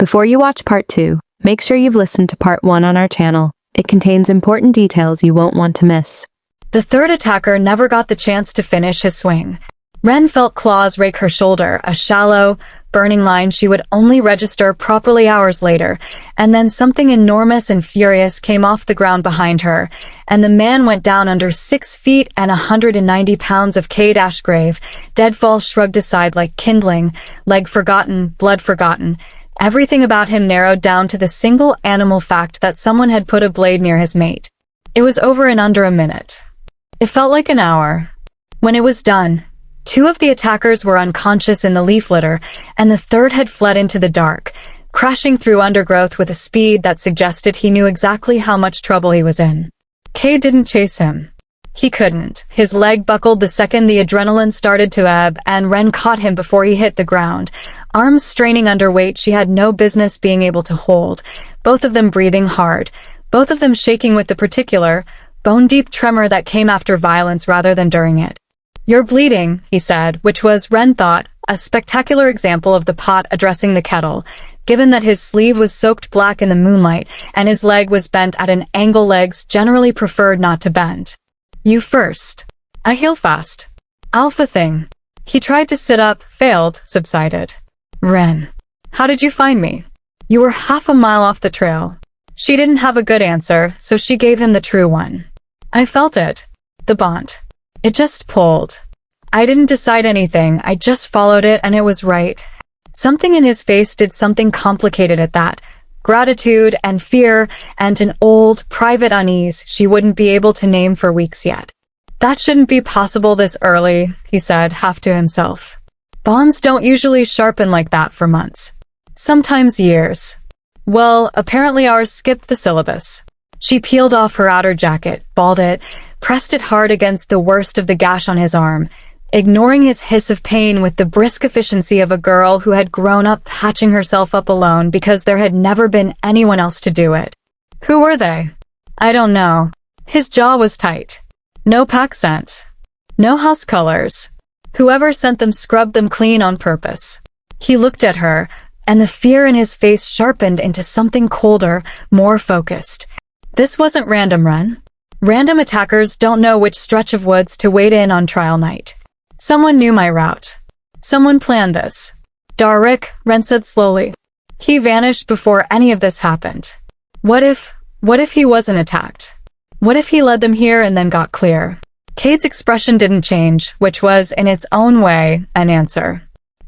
Before you watch part 2, make sure you've listened to part 1 on our channel. It contains important details you won't want to miss. The third attacker never got the chance to finish his swing. Ren felt claws rake her shoulder, a shallow, burning line she would only register properly hours later, and then something enormous and furious came off the ground behind her, and the man went down under 6 feet and 190 pounds of Cade Ashgrave, deadfall shrugged aside like kindling, leg forgotten, blood forgotten. Everything about him narrowed down to the single animal fact that someone had put a blade near his mate. It was over in under a minute. It felt like an hour. When it was done, 2 of the attackers were unconscious in the leaf litter, and the third had fled into the dark, crashing through undergrowth with a speed that suggested he knew exactly how much trouble he was in. Cade didn't chase him. He couldn't. His leg buckled the second the adrenaline started to ebb, and Ren caught him before he hit the ground, arms straining under weight she had no business being able to hold, both of them breathing hard, both of them shaking with the particular, bone-deep tremor that came after violence rather than during it. "You're bleeding," he said, which was, Ren thought, a spectacular example of the pot addressing the kettle, given that his sleeve was soaked black in the moonlight and his leg was bent at an angle legs generally preferred not to bend. "You first." "I heal fast." "Alpha thing." He tried to sit up, failed, subsided. "Ren, how did you find me?" "You were half a mile off the trail." She didn't have a good answer, so she gave him the true one. "I felt it. The bond. It just pulled. I didn't decide anything, I just followed it and it was right." Something in his face did something complicated at that. Gratitude and fear and an old, private unease she wouldn't be able to name for weeks yet. "That shouldn't be possible this early," he said, half to himself. "Bonds don't usually sharpen like that for months. Sometimes years." "Well, apparently ours skipped the syllabus." She peeled off her outer jacket, balled it, pressed it hard against the worst of the gash on his arm, ignoring his hiss of pain with the brisk efficiency of a girl who had grown up patching herself up alone because there had never been anyone else to do it. "Who were they?" "I don't know." His jaw was tight. "No pack scent. No house colors. Whoever sent them scrubbed them clean on purpose." He looked at her, and the fear in his face sharpened into something colder, more focused. This wasn't random, Ren. Random attackers don't know which stretch of woods to wade in on trial night. Someone knew my route. Someone planned this. "Darrick," Ren said slowly. He vanished before any of this happened. What if he wasn't attacked? What if he led them here and then got clear? Cade's expression didn't change, which was, in its own way, an answer.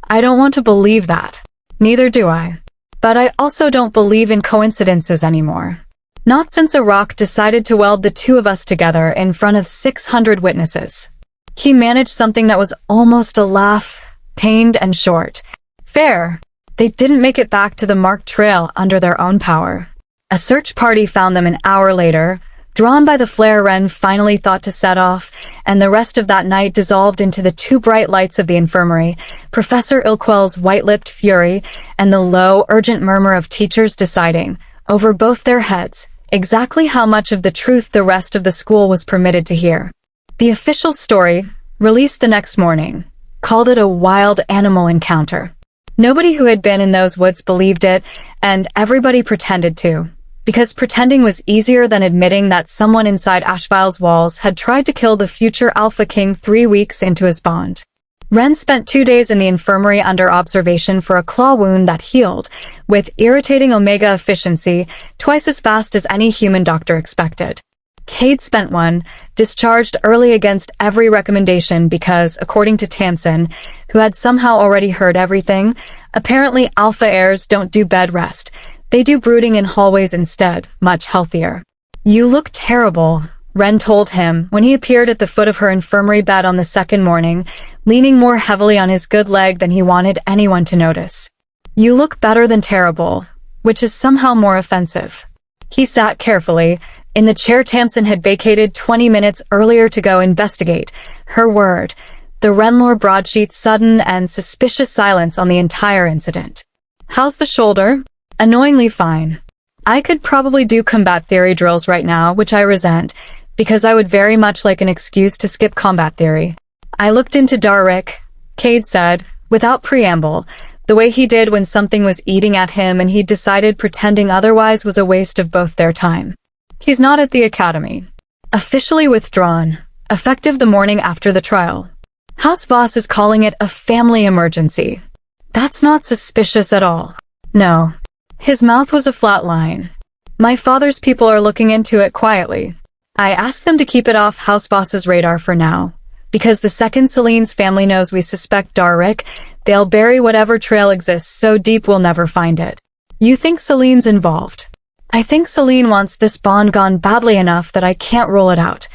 "I don't want to believe that. Neither do I. But I also don't believe in coincidences anymore. Not since a rock decided to weld the 2 of us together in front of 600 witnesses." He managed something that was almost a laugh, pained and short. "Fair. They didn't make it back to the marked trail under their own power. A search party found them an hour later, drawn by the flare Ren finally thought to set off, and the rest of that night dissolved into the 2 bright lights of the infirmary, Professor Ilquell's white-lipped fury, and the low, urgent murmur of teachers deciding, over both their heads, exactly how much of the truth the rest of the school was permitted to hear. The official story, released the next morning, called it a wild animal encounter. Nobody who had been in those woods believed it, and everybody pretended to, because pretending was easier than admitting that someone inside Ashvile's walls had tried to kill the future Alpha King 3 weeks into his bond. Ren spent 2 days in the infirmary under observation for a claw wound that healed, with irritating omega efficiency, twice as fast as any human doctor expected. Cade spent 1, discharged early against every recommendation because, according to Tamsin, who had somehow already heard everything, apparently Alpha heirs don't do bed rest. They do brooding in hallways instead, much healthier. "You look terrible," Ren told him when he appeared at the foot of her infirmary bed on the second morning, leaning more heavily on his good leg than he wanted anyone to notice. "You look better than terrible," which is somehow more offensive. He sat carefully, in the chair Tamsin had vacated 20 minutes earlier to go investigate. Her word. The Renlore broadsheet's sudden and suspicious silence on the entire incident. "How's the shoulder?" "Annoyingly fine. I could probably do combat theory drills right now, which I resent, because I would very much like an excuse to skip combat theory." "I looked into Darrick," Cade said, without preamble, The way he did when something was eating at him and he decided pretending otherwise was a waste of both their time. He's not at the academy. Officially withdrawn. Effective the morning after the trial. House boss is calling it a family emergency. That's not suspicious at all. No. His mouth was a flat line. My father's people are looking into it quietly. I asked them to keep it off house boss's radar for now. Because the second Celine's family knows we suspect Darrick, they'll bury whatever trail exists so deep we'll never find it. You think Celine's involved? I think Celine wants this bond gone badly enough that I can't rule it out.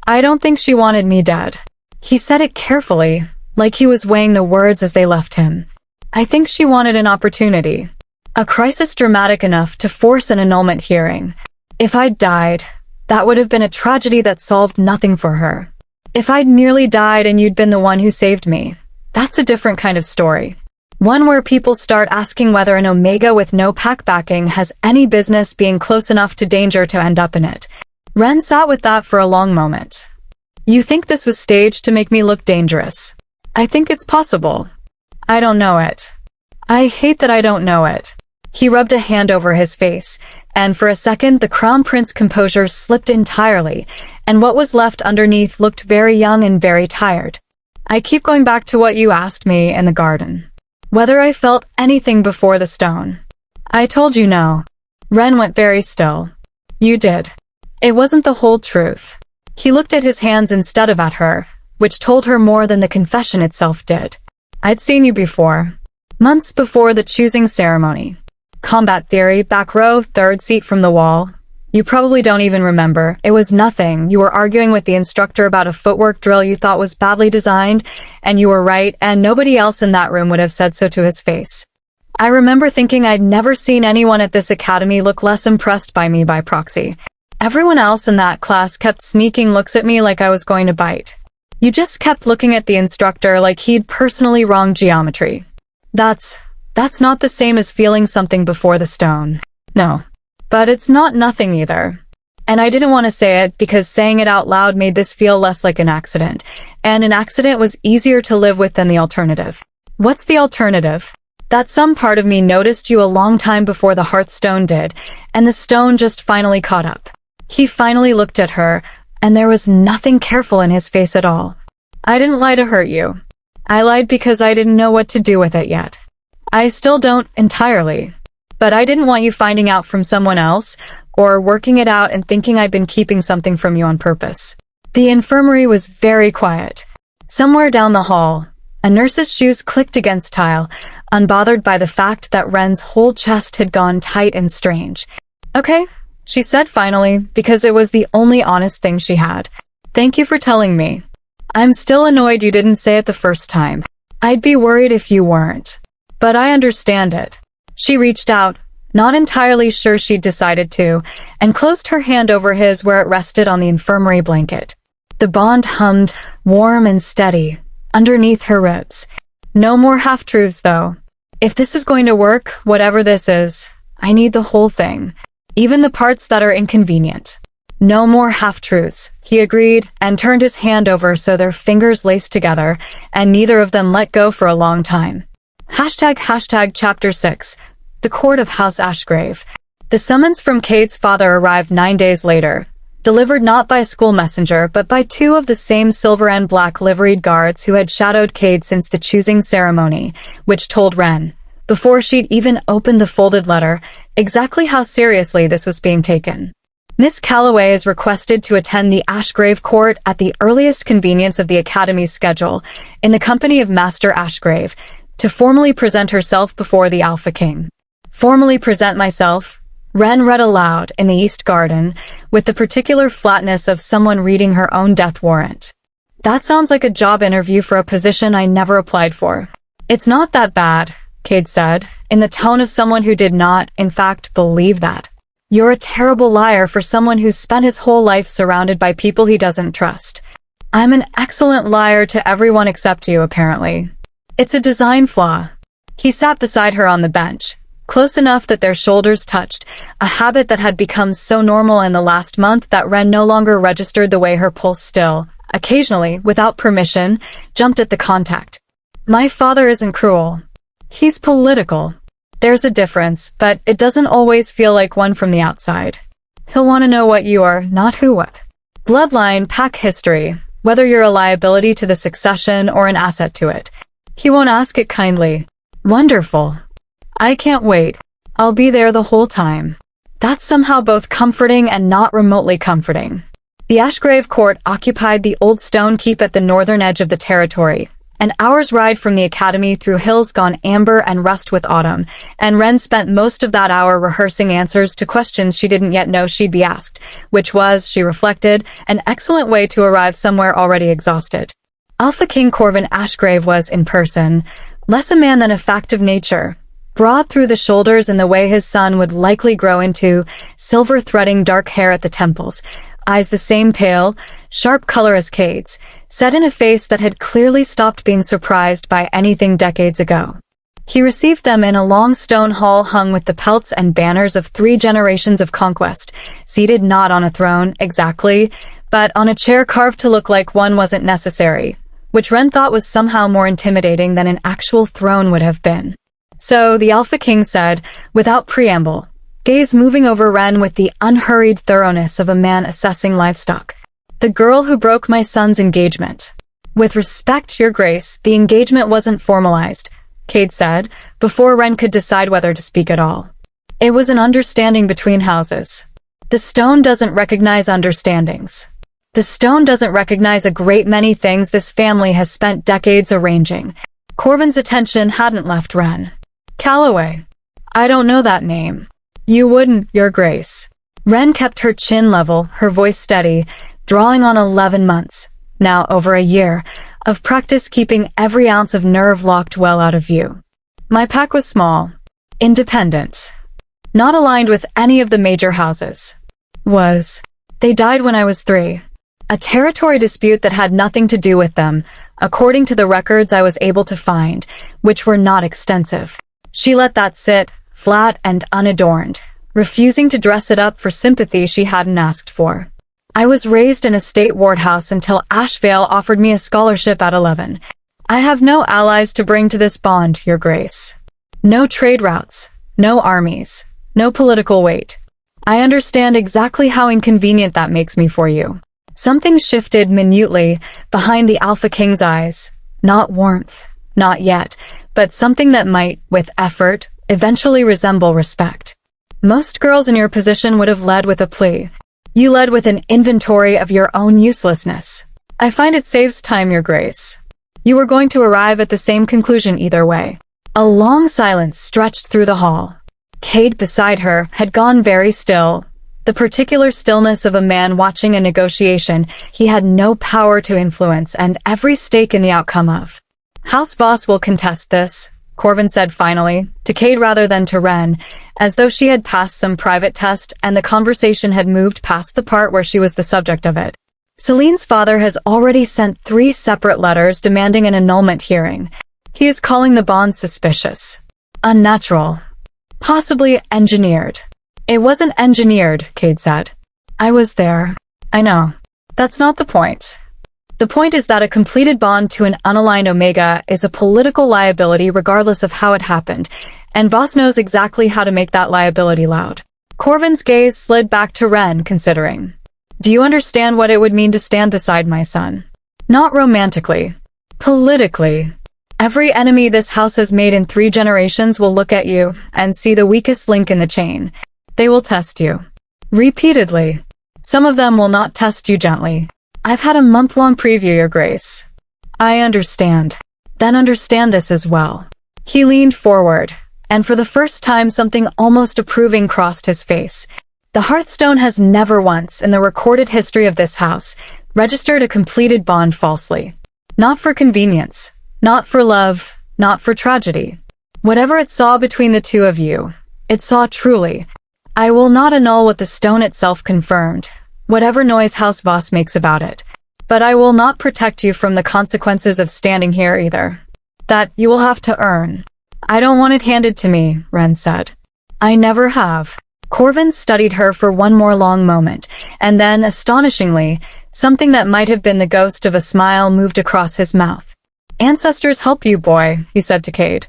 I don't think she wanted me dead. He said it carefully, like he was weighing the words as they left him. I think she wanted an opportunity. A crisis dramatic enough to force an annulment hearing. If I'd died, that would have been a tragedy that solved nothing for her. If I'd nearly died and you'd been the one who saved me, that's a different kind of story. One where people start asking whether an Omega with no pack backing has any business being close enough to danger to end up in it. Ren sat with that for a long moment. You think this was staged to make me look dangerous? I think it's possible. I don't know it. I hate that I don't know it. He rubbed a hand over his face, and for a second the Crown Prince's composure slipped entirely, and what was left underneath looked very young and very tired. I keep going back to what you asked me in the garden. Whether I felt anything before the stone. I told you no. Ren went very still. You did. It wasn't the whole truth. He looked at his hands instead of at her, which told her more than the confession itself did. I'd seen you before. Months before the choosing ceremony. Combat theory, back row, third seat from the wall. You probably don't even remember. It was nothing. You were arguing with the instructor about a footwork drill you thought was badly designed, and you were right, and nobody else in that room would have said so to his face. I remember thinking I'd never seen anyone at this academy look less impressed by me by proxy. Everyone else in that class kept sneaking looks at me like I was going to bite. You just kept looking at the instructor like he'd personally wronged geometry. That's not the same as feeling something before the stone. No. But it's not nothing either. And I didn't want to say it because saying it out loud made this feel less like an accident. And an accident was easier to live with than the alternative. What's the alternative? That some part of me noticed you a long time before the Hearthstone did, and the stone just finally caught up. He finally looked at her, and there was nothing careful in his face at all. I didn't lie to hurt you. I lied because I didn't know what to do with it yet. I still don't entirely. But I didn't want you finding out from someone else, or working it out and thinking I'd been keeping something from you on purpose. The infirmary was very quiet. Somewhere down the hall, a nurse's shoes clicked against tile, unbothered by the fact that Ren's whole chest had gone tight and strange. Okay, she said finally, because it was the only honest thing she had. Thank you for telling me. I'm still annoyed you didn't say it the first time. I'd be worried if you weren't. But I understand it. She reached out, not entirely sure she'd decided to, and closed her hand over his where it rested on the infirmary blanket. The bond hummed, warm and steady, underneath her ribs. No more half-truths, though. If this is going to work, whatever this is, I need the whole thing, even the parts that are inconvenient. No more half-truths, he agreed, and turned his hand over so their fingers laced together, and neither of them let go for a long time. ## Chapter 6. The Court of House Ashgrave. The summons from Cade's father arrived 9 days later, delivered not by a school messenger but by two of the same silver and black liveried guards who had shadowed Cade since the choosing ceremony, which told Ren, before she'd even opened the folded letter, exactly how seriously this was being taken. Miss Calloway is requested to attend the Ashgrave Court at the earliest convenience of the Academy's schedule, in the company of Master Ashgrave, to formally present herself before the Alpha King. Formally present myself, Ren read aloud in the East Garden, with the particular flatness of someone reading her own death warrant. That sounds like a job interview for a position I never applied for. It's not that bad, Cade said, in the tone of someone who did not, in fact, believe that. You're a terrible liar for someone who's spent his whole life surrounded by people he doesn't trust. I'm an excellent liar to everyone except you, apparently. It's a design flaw. He sat beside her on the bench, close enough that their shoulders touched, a habit that had become so normal in the last month that Ren no longer registered the way her pulse still, occasionally, without permission, jumped at the contact. My father isn't cruel. He's political. There's a difference, but it doesn't always feel like one from the outside. He'll want to know what you are, not who what. Bloodline, pack history, whether you're a liability to the succession or an asset to it. He won't ask it kindly. Wonderful. I can't wait. I'll be there the whole time. That's somehow both comforting and not remotely comforting. The Ashgrave court occupied the old stone keep at the northern edge of the territory, an hour's ride from the academy through hills gone amber and rust with autumn, and Wren spent most of that hour rehearsing answers to questions she didn't yet know she'd be asked, which was, she reflected, an excellent way to arrive somewhere already exhausted. Alpha King Corvin Ashgrave was, in person, less a man than a fact of nature, broad through the shoulders in the way his son would likely grow into, silver threading dark hair at the temples, eyes the same pale, sharp color as Cade's, set in a face that had clearly stopped being surprised by anything decades ago. He received them in a long stone hall hung with the pelts and banners of 3 generations of conquest, seated not on a throne, exactly, but on a chair carved to look like one wasn't necessary, which Wren thought was somehow more intimidating than an actual throne would have been. So, the Alpha King said, without preamble, gaze moving over Wren with the unhurried thoroughness of a man assessing livestock. The girl who broke my son's engagement. With respect, Your Grace, the engagement wasn't formalized, Cade said, before Wren could decide whether to speak at all. It was an understanding between houses. The stone doesn't recognize understandings. The stone doesn't recognize a great many things this family has spent decades arranging. Corvin's attention hadn't left Wren. Calloway. I don't know that name. You wouldn't, Your Grace. Wren kept her chin level, her voice steady, drawing on 11 months, now over a year, of practice keeping every ounce of nerve locked well out of view. My pack was small, independent, not aligned with any of the major houses. They died when I was 3. A territory dispute that had nothing to do with them, according to the records I was able to find, which were not extensive. She let that sit, flat and unadorned, refusing to dress it up for sympathy she hadn't asked for. I was raised in a state ward house until Ashvale offered me a scholarship at 11. I have no allies to bring to this bond, Your Grace. No trade routes, no armies, no political weight. I understand exactly how inconvenient that makes me for you. Something shifted minutely behind the Alpha King's eyes. Not warmth, not yet, but something that might, with effort, eventually resemble respect. Most girls in your position would have led with a plea. You led with an inventory of your own uselessness. I find it saves time, Your Grace. You were going to arrive at the same conclusion either way. A long silence stretched through the hall. Cade beside her had gone very still, the particular stillness of a man watching a negotiation he had no power to influence and every stake in the outcome of. House Voss will contest this, Corvin said finally, to Cade rather than to Wren, as though she had passed some private test and the conversation had moved past the part where she was the subject of it. Celine's father has already sent 3 separate letters demanding an annulment hearing. He is calling the bond suspicious, unnatural, possibly engineered. It wasn't engineered, Cade said. I was there. I know. That's not the point. The point is that a completed bond to an unaligned Omega is a political liability regardless of how it happened, and Voss knows exactly how to make that liability loud. Corvin's gaze slid back to Wren, considering. Do you understand what it would mean to stand beside my son? Not romantically. Politically. Every enemy this house has made in 3 generations will look at you and see the weakest link in the chain. They will test you. Repeatedly. Some of them will not test you gently. I've had a month-long preview, Your Grace. I understand. Then understand this as well. He leaned forward, and for the first time something almost approving crossed his face. The Hearthstone has never once, in the recorded history of this house, registered a completed bond falsely. Not for convenience. Not for love. Not for tragedy. Whatever it saw between the two of you, it saw truly. I will not annul what the stone itself confirmed, whatever noise House Voss makes about it. But I will not protect you from the consequences of standing here either. That you will have to earn. I don't want it handed to me, Wren said. I never have. Corvin studied her for one more long moment, and then, astonishingly, something that might have been the ghost of a smile moved across his mouth. Ancestors help you, boy, he said to Cade.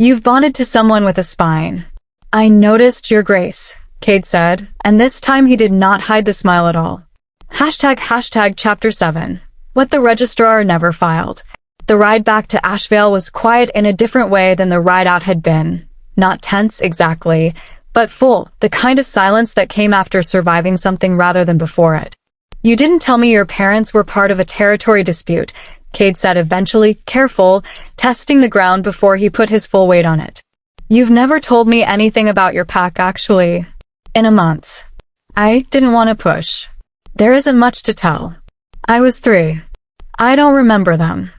You've bonded to someone with a spine. I noticed, Your Grace, Cade said, and this time he did not hide the smile at all. ## Chapter 7. What the registrar never filed. The ride back to Ashvale was quiet in a different way than the ride out had been. Not tense exactly, but full, the kind of silence that came after surviving something rather than before it. You didn't tell me your parents were part of a territory dispute, Cade said eventually, careful, testing the ground before he put his full weight on it. You've never told me anything about your pack actually. In a month. I didn't want to push. There isn't much to tell. I was 3. I don't remember them.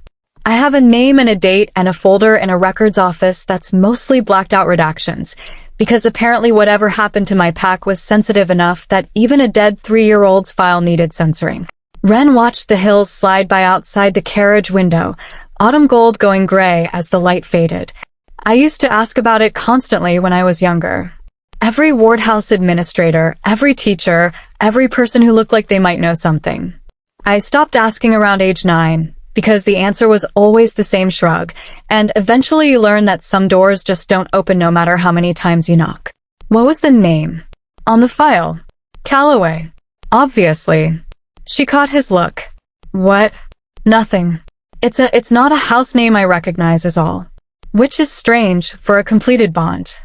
I have a name and a date and a folder in a records office that's mostly blacked out redactions, because apparently whatever happened to my pack was sensitive enough that even a dead 3-year-old's file needed censoring. Ren watched the hills slide by outside the carriage window, autumn gold going gray as the light faded. I used to ask about it constantly when I was younger. Every wardhouse administrator, every teacher, every person who looked like they might know something. I stopped asking around age 9, because the answer was always the same shrug, and eventually you learn that some doors just don't open no matter how many times you knock. What was the name? On the file. Calloway. Obviously. She caught his look. What? Nothing. It's not a house name I recognize is all. Which is strange for a completed bond.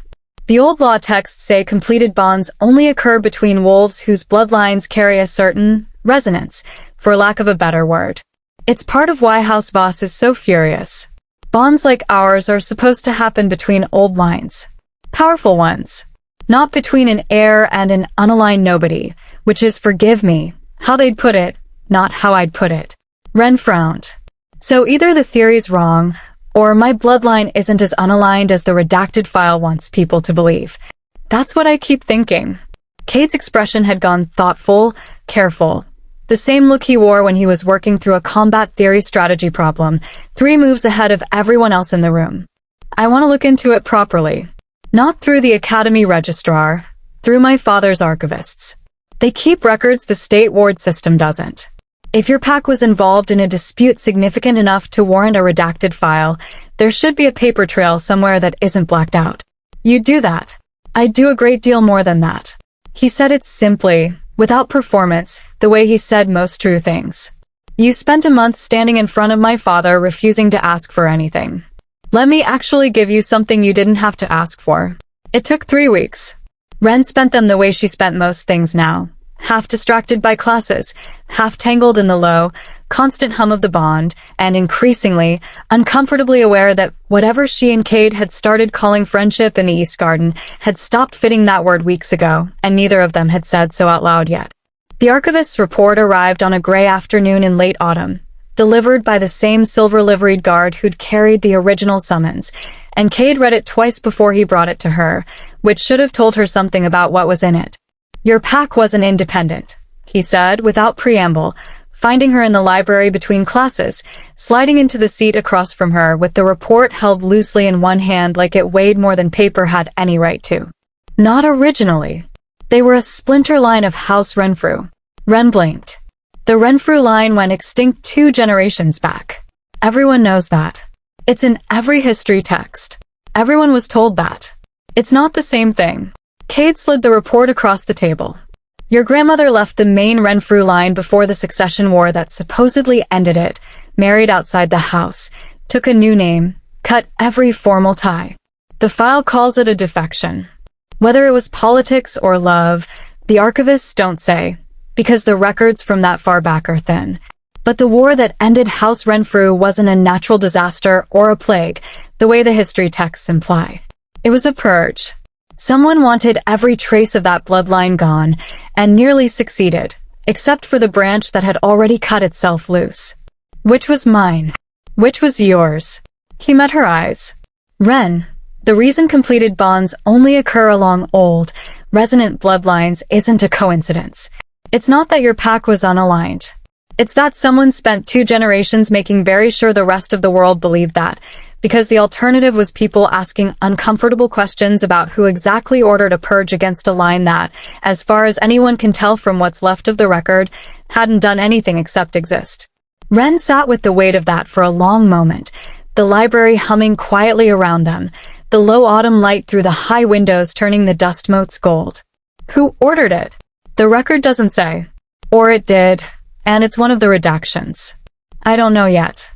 The old law texts say completed bonds only occur between wolves whose bloodlines carry a certain resonance, for lack of a better word. It's part of why House Voss is so furious. Bonds like ours are supposed to happen between old lines. Powerful ones. Not between an heir and an unaligned nobody, which is, forgive me, how they'd put it, not how I'd put it. Ren frowned. So either the theory's wrong, or my bloodline isn't as unaligned as the redacted file wants people to believe. That's what I keep thinking. Cade's expression had gone thoughtful, careful. The same look he wore when he was working through a combat theory strategy problem, 3 moves ahead of everyone else in the room. I want to look into it properly. Not through the Academy Registrar, through my father's archivists. They keep records the state ward system doesn't. If your pack was involved in a dispute significant enough to warrant a redacted file, there should be a paper trail somewhere that isn't blacked out. You'd do that. I'd do a great deal more than that. He said it simply, without performance, the way he said most true things. You spent a month standing in front of my father refusing to ask for anything. Let me actually give you something you didn't have to ask for. It took 3 weeks. Ren spent them the way she spent most things now. Half distracted by classes, half tangled in the low, constant hum of the bond, and increasingly, uncomfortably aware that whatever she and Cade had started calling friendship in the East Garden had stopped fitting that word weeks ago, and neither of them had said so out loud yet. The archivist's report arrived on a gray afternoon in late autumn, delivered by the same silver-liveried guard who'd carried the original summons, and Cade read it twice before he brought it to her, which should have told her something about what was in it. Your pack wasn't independent, he said, without preamble, finding her in the library between classes, sliding into the seat across from her with the report held loosely in one hand like it weighed more than paper had any right to. Not originally. They were a splinter line of House Renfrew. Ren blinked. The Renfrew line went extinct 2 generations back. Everyone knows that. It's in every history text. Everyone was told that. It's not the same thing. Cade slid the report across the table. Your grandmother left the main Renfrew line before the succession war that supposedly ended it, married outside the house, took a new name, cut every formal tie. The file calls it a defection. Whether it was politics or love, the archivists don't say, because the records from that far back are thin. But the war that ended House Renfrew wasn't a natural disaster or a plague, the way the history texts imply. It was a purge. Someone wanted every trace of that bloodline gone, and nearly succeeded, except for the branch that had already cut itself loose. Which was mine? Which was yours? He met her eyes. Ren, the reason completed bonds only occur along old, resonant bloodlines isn't a coincidence. It's not that your pack was unaligned. It's that someone spent 2 generations making very sure the rest of the world believed that, because the alternative was people asking uncomfortable questions about who exactly ordered a purge against a line that, as far as anyone can tell from what's left of the record, hadn't done anything except exist. Ren sat with the weight of that for a long moment, the library humming quietly around them, the low autumn light through the high windows turning the dust motes gold. Who ordered it? The record doesn't say. Or it did, and it's one of the redactions. I don't know yet.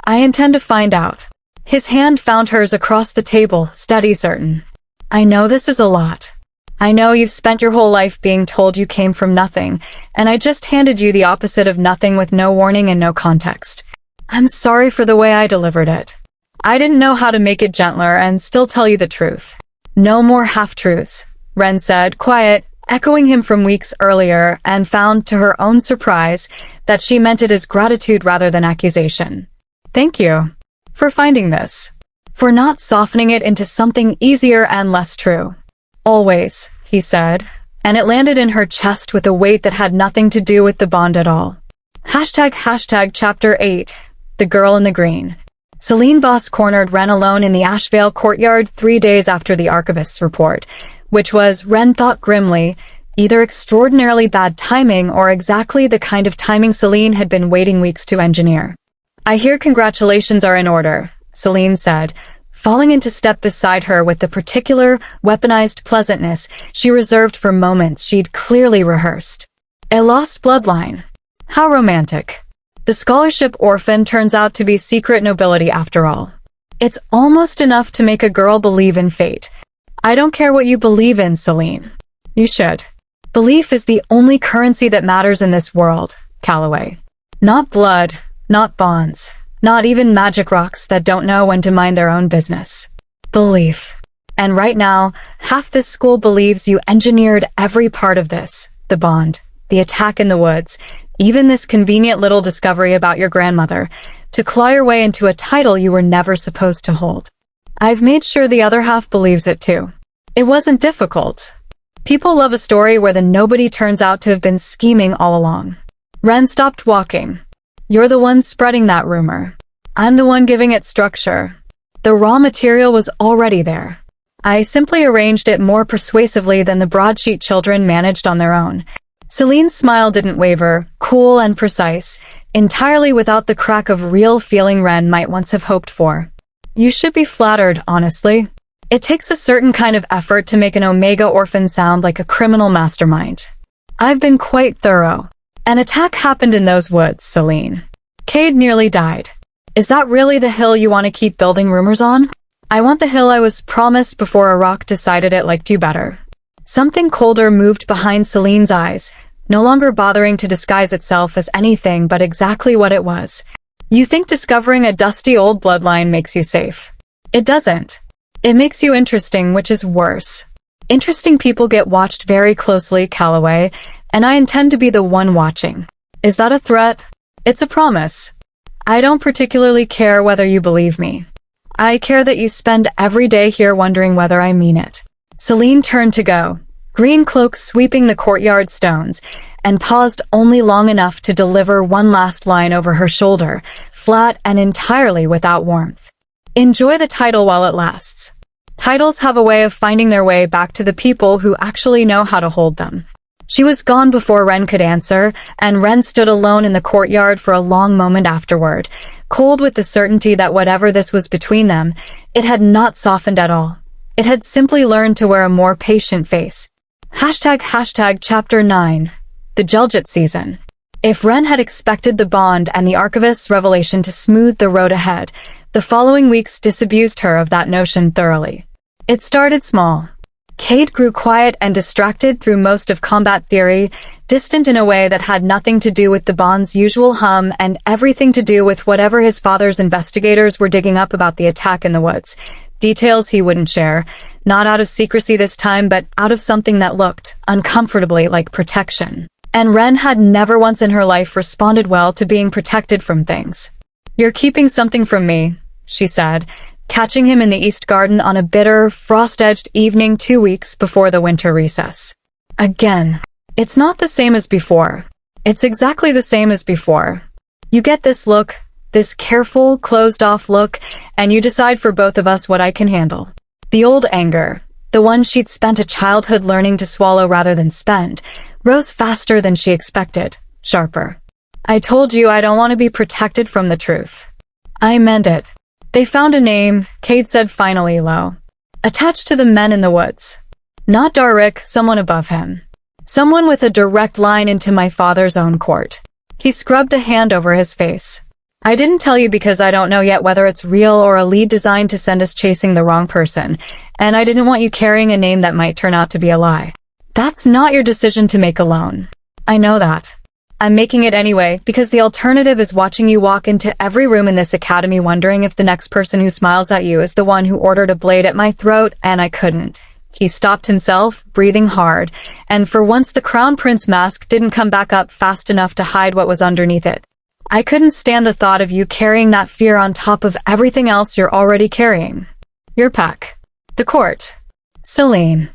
I intend to find out. His hand found hers across the table, steady certain. I know this is a lot. I know you've spent your whole life being told you came from nothing, and I just handed you the opposite of nothing with no warning and no context. I'm sorry for the way I delivered it. I didn't know how to make it gentler and still tell you the truth. No more half-truths, Ren said, quiet, echoing him from weeks earlier, and found to her own surprise that she meant it as gratitude rather than accusation. Thank you for finding this, for not softening it into something easier and less true. Always, he said, and it landed in her chest with a weight that had nothing to do with the bond at all. ## Chapter 8 The Girl in the Green. Celine Voss cornered Ren alone in the Ashvale courtyard 3 days after the archivist's report, which was, Ren thought grimly, either extraordinarily bad timing or exactly the kind of timing Celine had been waiting weeks to engineer. I hear congratulations are in order, Celine said, falling into step beside her with the particular, weaponized pleasantness she reserved for moments she'd clearly rehearsed. A lost bloodline. How romantic. The scholarship orphan turns out to be secret nobility after all. It's almost enough to make a girl believe in fate. I don't care what you believe in, Celine. You should. Belief is the only currency that matters in this world, Calloway. Not blood, not bonds. Not even magic rocks that don't know when to mind their own business. Belief. And right now, half this school believes you engineered every part of this. The bond, the attack in the woods, even this convenient little discovery about your grandmother, to claw your way into a title you were never supposed to hold. I've made sure the other half believes it too. It wasn't difficult. People love a story where the nobody turns out to have been scheming all along. Ren stopped walking. You're the one spreading that rumor. I'm the one giving it structure. The raw material was already there. I simply arranged it more persuasively than the broadsheet children managed on their own. Celine's smile didn't waver, cool and precise, entirely without the crack of real feeling Ren might once have hoped for. You should be flattered, honestly. It takes a certain kind of effort to make an Omega orphan sound like a criminal mastermind. I've been quite thorough. An attack happened in those woods, Celine. Cade nearly died. Is that really the hill you want to keep building rumors on? I want the hill I was promised before a rock decided it liked you better. Something colder moved behind Celine's eyes, no longer bothering to disguise itself as anything but exactly what it was. You think discovering a dusty old bloodline makes you safe. It doesn't. It makes you interesting, which is worse. Interesting people get watched very closely, Calloway, and I intend to be the one watching. Is that a threat? It's a promise. I don't particularly care whether you believe me. I care that you spend every day here wondering whether I mean it. Celine turned to go, green cloak sweeping the courtyard stones, and paused only long enough to deliver one last line over her shoulder, flat and entirely without warmth. Enjoy the title while it lasts. Titles have a way of finding their way back to the people who actually know how to hold them. She was gone before Ren could answer, and Ren stood alone in the courtyard for a long moment afterward, cold with the certainty that whatever this was between them, it had not softened at all. It had simply learned to wear a more patient face. ## Chapter 9 The Jeljet Season. If Ren had expected the bond and the archivist's revelation to smooth the road ahead, the following weeks disabused her of that notion thoroughly. It started small. Cade grew quiet and distracted through most of combat theory, distant in a way that had nothing to do with the bond's usual hum and everything to do with whatever his father's investigators were digging up about the attack in the woods. Details he wouldn't share, not out of secrecy this time, but out of something that looked uncomfortably like protection. And Ren had never once in her life responded well to being protected from things. You're keeping something from me, she said, catching him in the East Garden on a bitter, frost-edged evening 2 weeks before the winter recess. Again, it's not the same as before. It's exactly the same as before. You get this look, this careful, closed-off look, and you decide for both of us what I can handle. The old anger, the one she'd spent a childhood learning to swallow rather than spend, rose faster than she expected, sharper. I told you I don't want to be protected from the truth. I meant it. They found a name, Cade said finally low. Attached to the men in the woods. Not Darrick, someone above him. Someone with a direct line into my father's own court. He scrubbed a hand over his face. I didn't tell you because I don't know yet whether it's real or a lead designed to send us chasing the wrong person, and I didn't want you carrying a name that might turn out to be a lie. That's not your decision to make alone. I know that. I'm making it anyway, because the alternative is watching you walk into every room in this academy wondering if the next person who smiles at you is the one who ordered a blade at my throat, and I couldn't. He stopped himself, breathing hard, and for once the crown prince mask didn't come back up fast enough to hide what was underneath it. I couldn't stand the thought of you carrying that fear on top of everything else you're already carrying. Your pack. The court. Celine.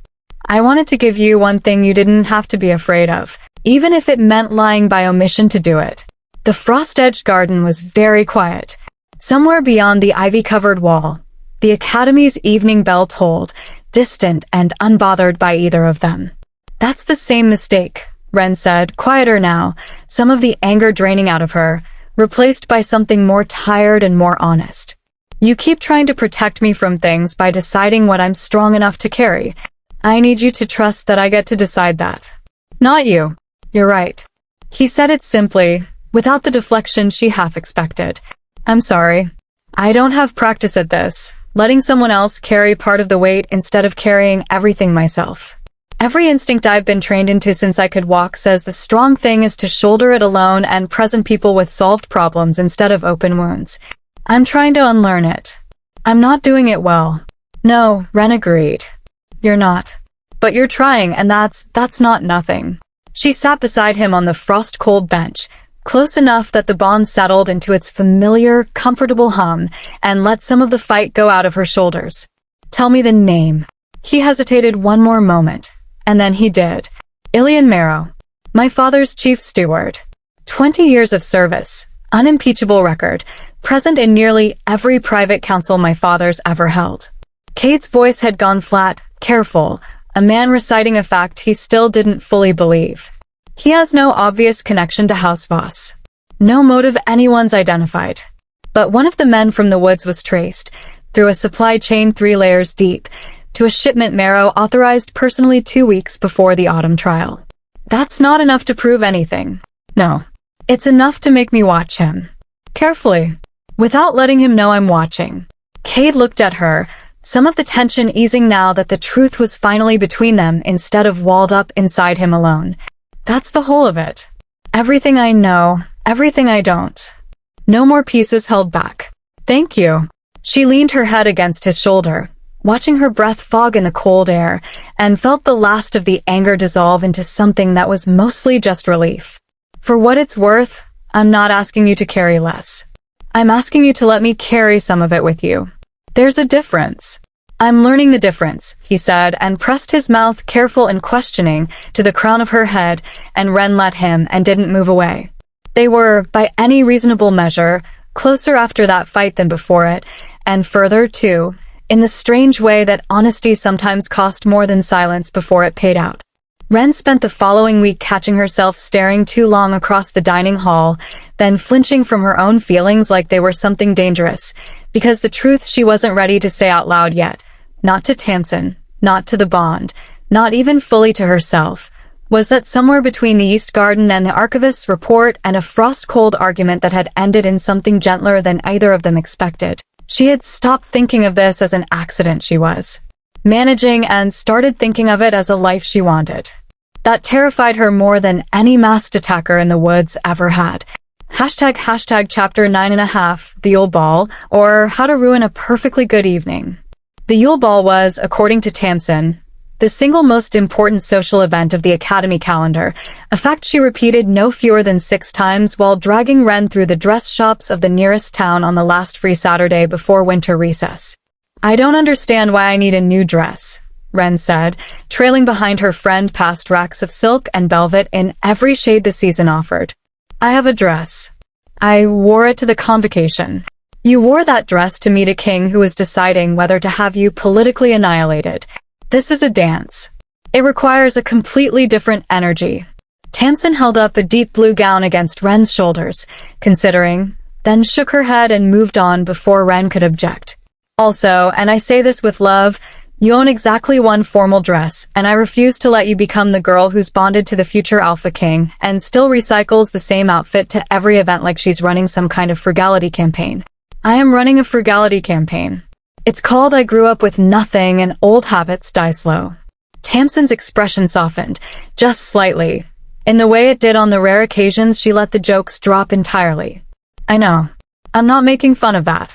I wanted to give you one thing you didn't have to be afraid of, even if it meant lying by omission to do it. The frost-edged garden was very quiet. Somewhere beyond the ivy-covered wall, the academy's evening bell tolled, distant and unbothered by either of them. That's the same mistake, Ren said, quieter now, some of the anger draining out of her, replaced by something more tired and more honest. You keep trying to protect me from things by deciding what I'm strong enough to carry. I need you to trust that I get to decide that. Not you. You're right. He said it simply, without the deflection she half expected. I'm sorry. I don't have practice at this, letting someone else carry part of the weight instead of carrying everything myself. Every instinct I've been trained into since I could walk says the strong thing is to shoulder it alone and present people with solved problems instead of open wounds. I'm trying to unlearn it. I'm not doing it well. No, Ren agreed. You're not. But you're trying, and that's not nothing. She sat beside him on the frost-cold bench, close enough that the bond settled into its familiar, comfortable hum and let some of the fight go out of her shoulders. Tell me the name. He hesitated one more moment, and then he did. Ilian Marrow. My father's chief steward. 20 years of service, unimpeachable record, present in nearly every private council my father's ever held. Cade's voice had gone flat, careful, a man reciting a fact he still didn't fully believe. He has no obvious connection to House Voss. No motive anyone's identified. But one of the men from the woods was traced, through a supply chain 3 layers deep, to a shipment Marrow authorized personally 2 weeks before the autumn trial. That's not enough to prove anything. No. It's enough to make me watch him. Carefully. Without letting him know I'm watching. Cade looked at her, some of the tension easing now that the truth was finally between them instead of walled up inside him alone. That's the whole of it. Everything I know, everything I don't. No more pieces held back. Thank you. She leaned her head against his shoulder, watching her breath fog in the cold air, and felt the last of the anger dissolve into something that was mostly just relief. For what it's worth, I'm not asking you to carry less. I'm asking you to let me carry some of it with you. There's a difference. I'm learning the difference, he said, and pressed his mouth, careful and questioning, to the crown of her head, and Ren let him and didn't move away. They were, by any reasonable measure, closer after that fight than before it, and further, too, in the strange way that honesty sometimes cost more than silence before it paid out. Ren spent the following week catching herself staring too long across the dining hall, then flinching from her own feelings like they were something dangerous, because the truth she wasn't ready to say out loud yet, not to Tamsin, not to the bond, not even fully to herself, was that somewhere between the East Garden and the archivist's report and a frost-cold argument that had ended in something gentler than either of them expected, she had stopped thinking of this as an accident she was managing and started thinking of it as a life she wanted. That terrified her more than any masked attacker in the woods ever had. Hashtag chapter 9.5, the Yule Ball, or how to ruin a perfectly good evening. The Yule Ball was, according to Tamsin, the single most important social event of the Academy calendar, a fact she repeated no fewer than 6 times while dragging Ren through the dress shops of the nearest town on the last free Saturday before winter recess. I don't understand why I need a new dress, Ren said, trailing behind her friend past racks of silk and velvet in every shade the season offered. I have a dress. I wore it to the convocation. You wore that dress to meet a king who was deciding whether to have you politically annihilated. This is a dance. It requires a completely different energy. Tamsin held up a deep blue gown against Ren's shoulders, considering, then shook her head and moved on before Ren could object. Also, and I say this with love, You own exactly one formal dress, and I refuse to let you become the girl who's bonded to the future Alpha King and still recycles the same outfit to every event like she's running some kind of frugality campaign. I am running a frugality campaign. It's called I Grew Up With Nothing and Old Habits Die Slow. Tamsin's expression softened, just slightly, in the way it did on the rare occasions she let the jokes drop entirely. I know. I'm not making fun of that.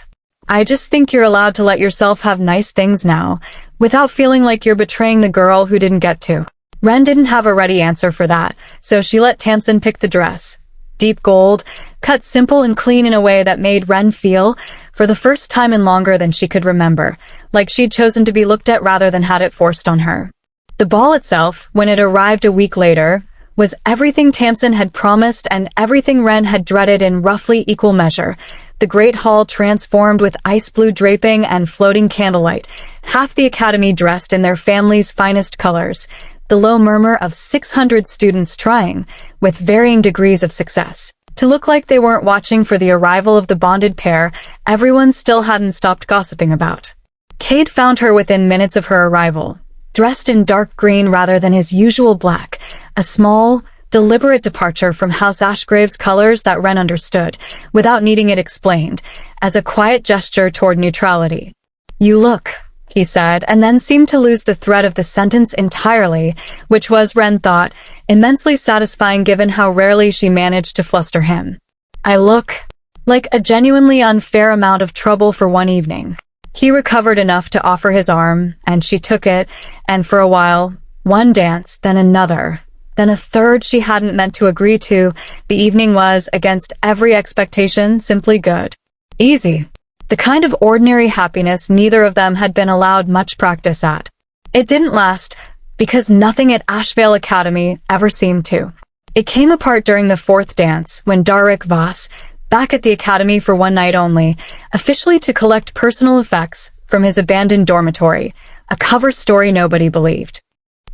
I just think you're allowed to let yourself have nice things now, without feeling like you're betraying the girl who didn't get to. Ren didn't have a ready answer for that, so she let Tamsin pick the dress. Deep gold, cut simple and clean in a way that made Ren feel, for the first time in longer than she could remember, like she'd chosen to be looked at rather than had it forced on her. The ball itself, when it arrived a week later, was everything Tamsin had promised and everything Ren had dreaded in roughly equal measure. The great hall transformed with ice blue draping and floating candlelight, half the academy dressed in their family's finest colors, the low murmur of 600 students trying, with varying degrees of success, to look like they weren't watching for the arrival of the bonded pair everyone still hadn't stopped gossiping about. Cade found her within minutes of her arrival, dressed in dark green rather than his usual black, a small, deliberate departure from House Ashgrave's colors that Ren understood, without needing it explained, as a quiet gesture toward neutrality. "You look," he said, and then seemed to lose the thread of the sentence entirely, which was, Ren thought, immensely satisfying given how rarely she managed to fluster him. "I look like a genuinely unfair amount of trouble for one evening." He recovered enough to offer his arm, and she took it, and for a while, one dance, then another, then a third she hadn't meant to agree to, the evening was, against every expectation, simply good. Easy. The kind of ordinary happiness neither of them had been allowed much practice at. It didn't last, because nothing at Ashvale Academy ever seemed to. It came apart during the fourth dance, when Darrick Voss, back at the academy for one night only, officially to collect personal effects from his abandoned dormitory, a cover story nobody believed.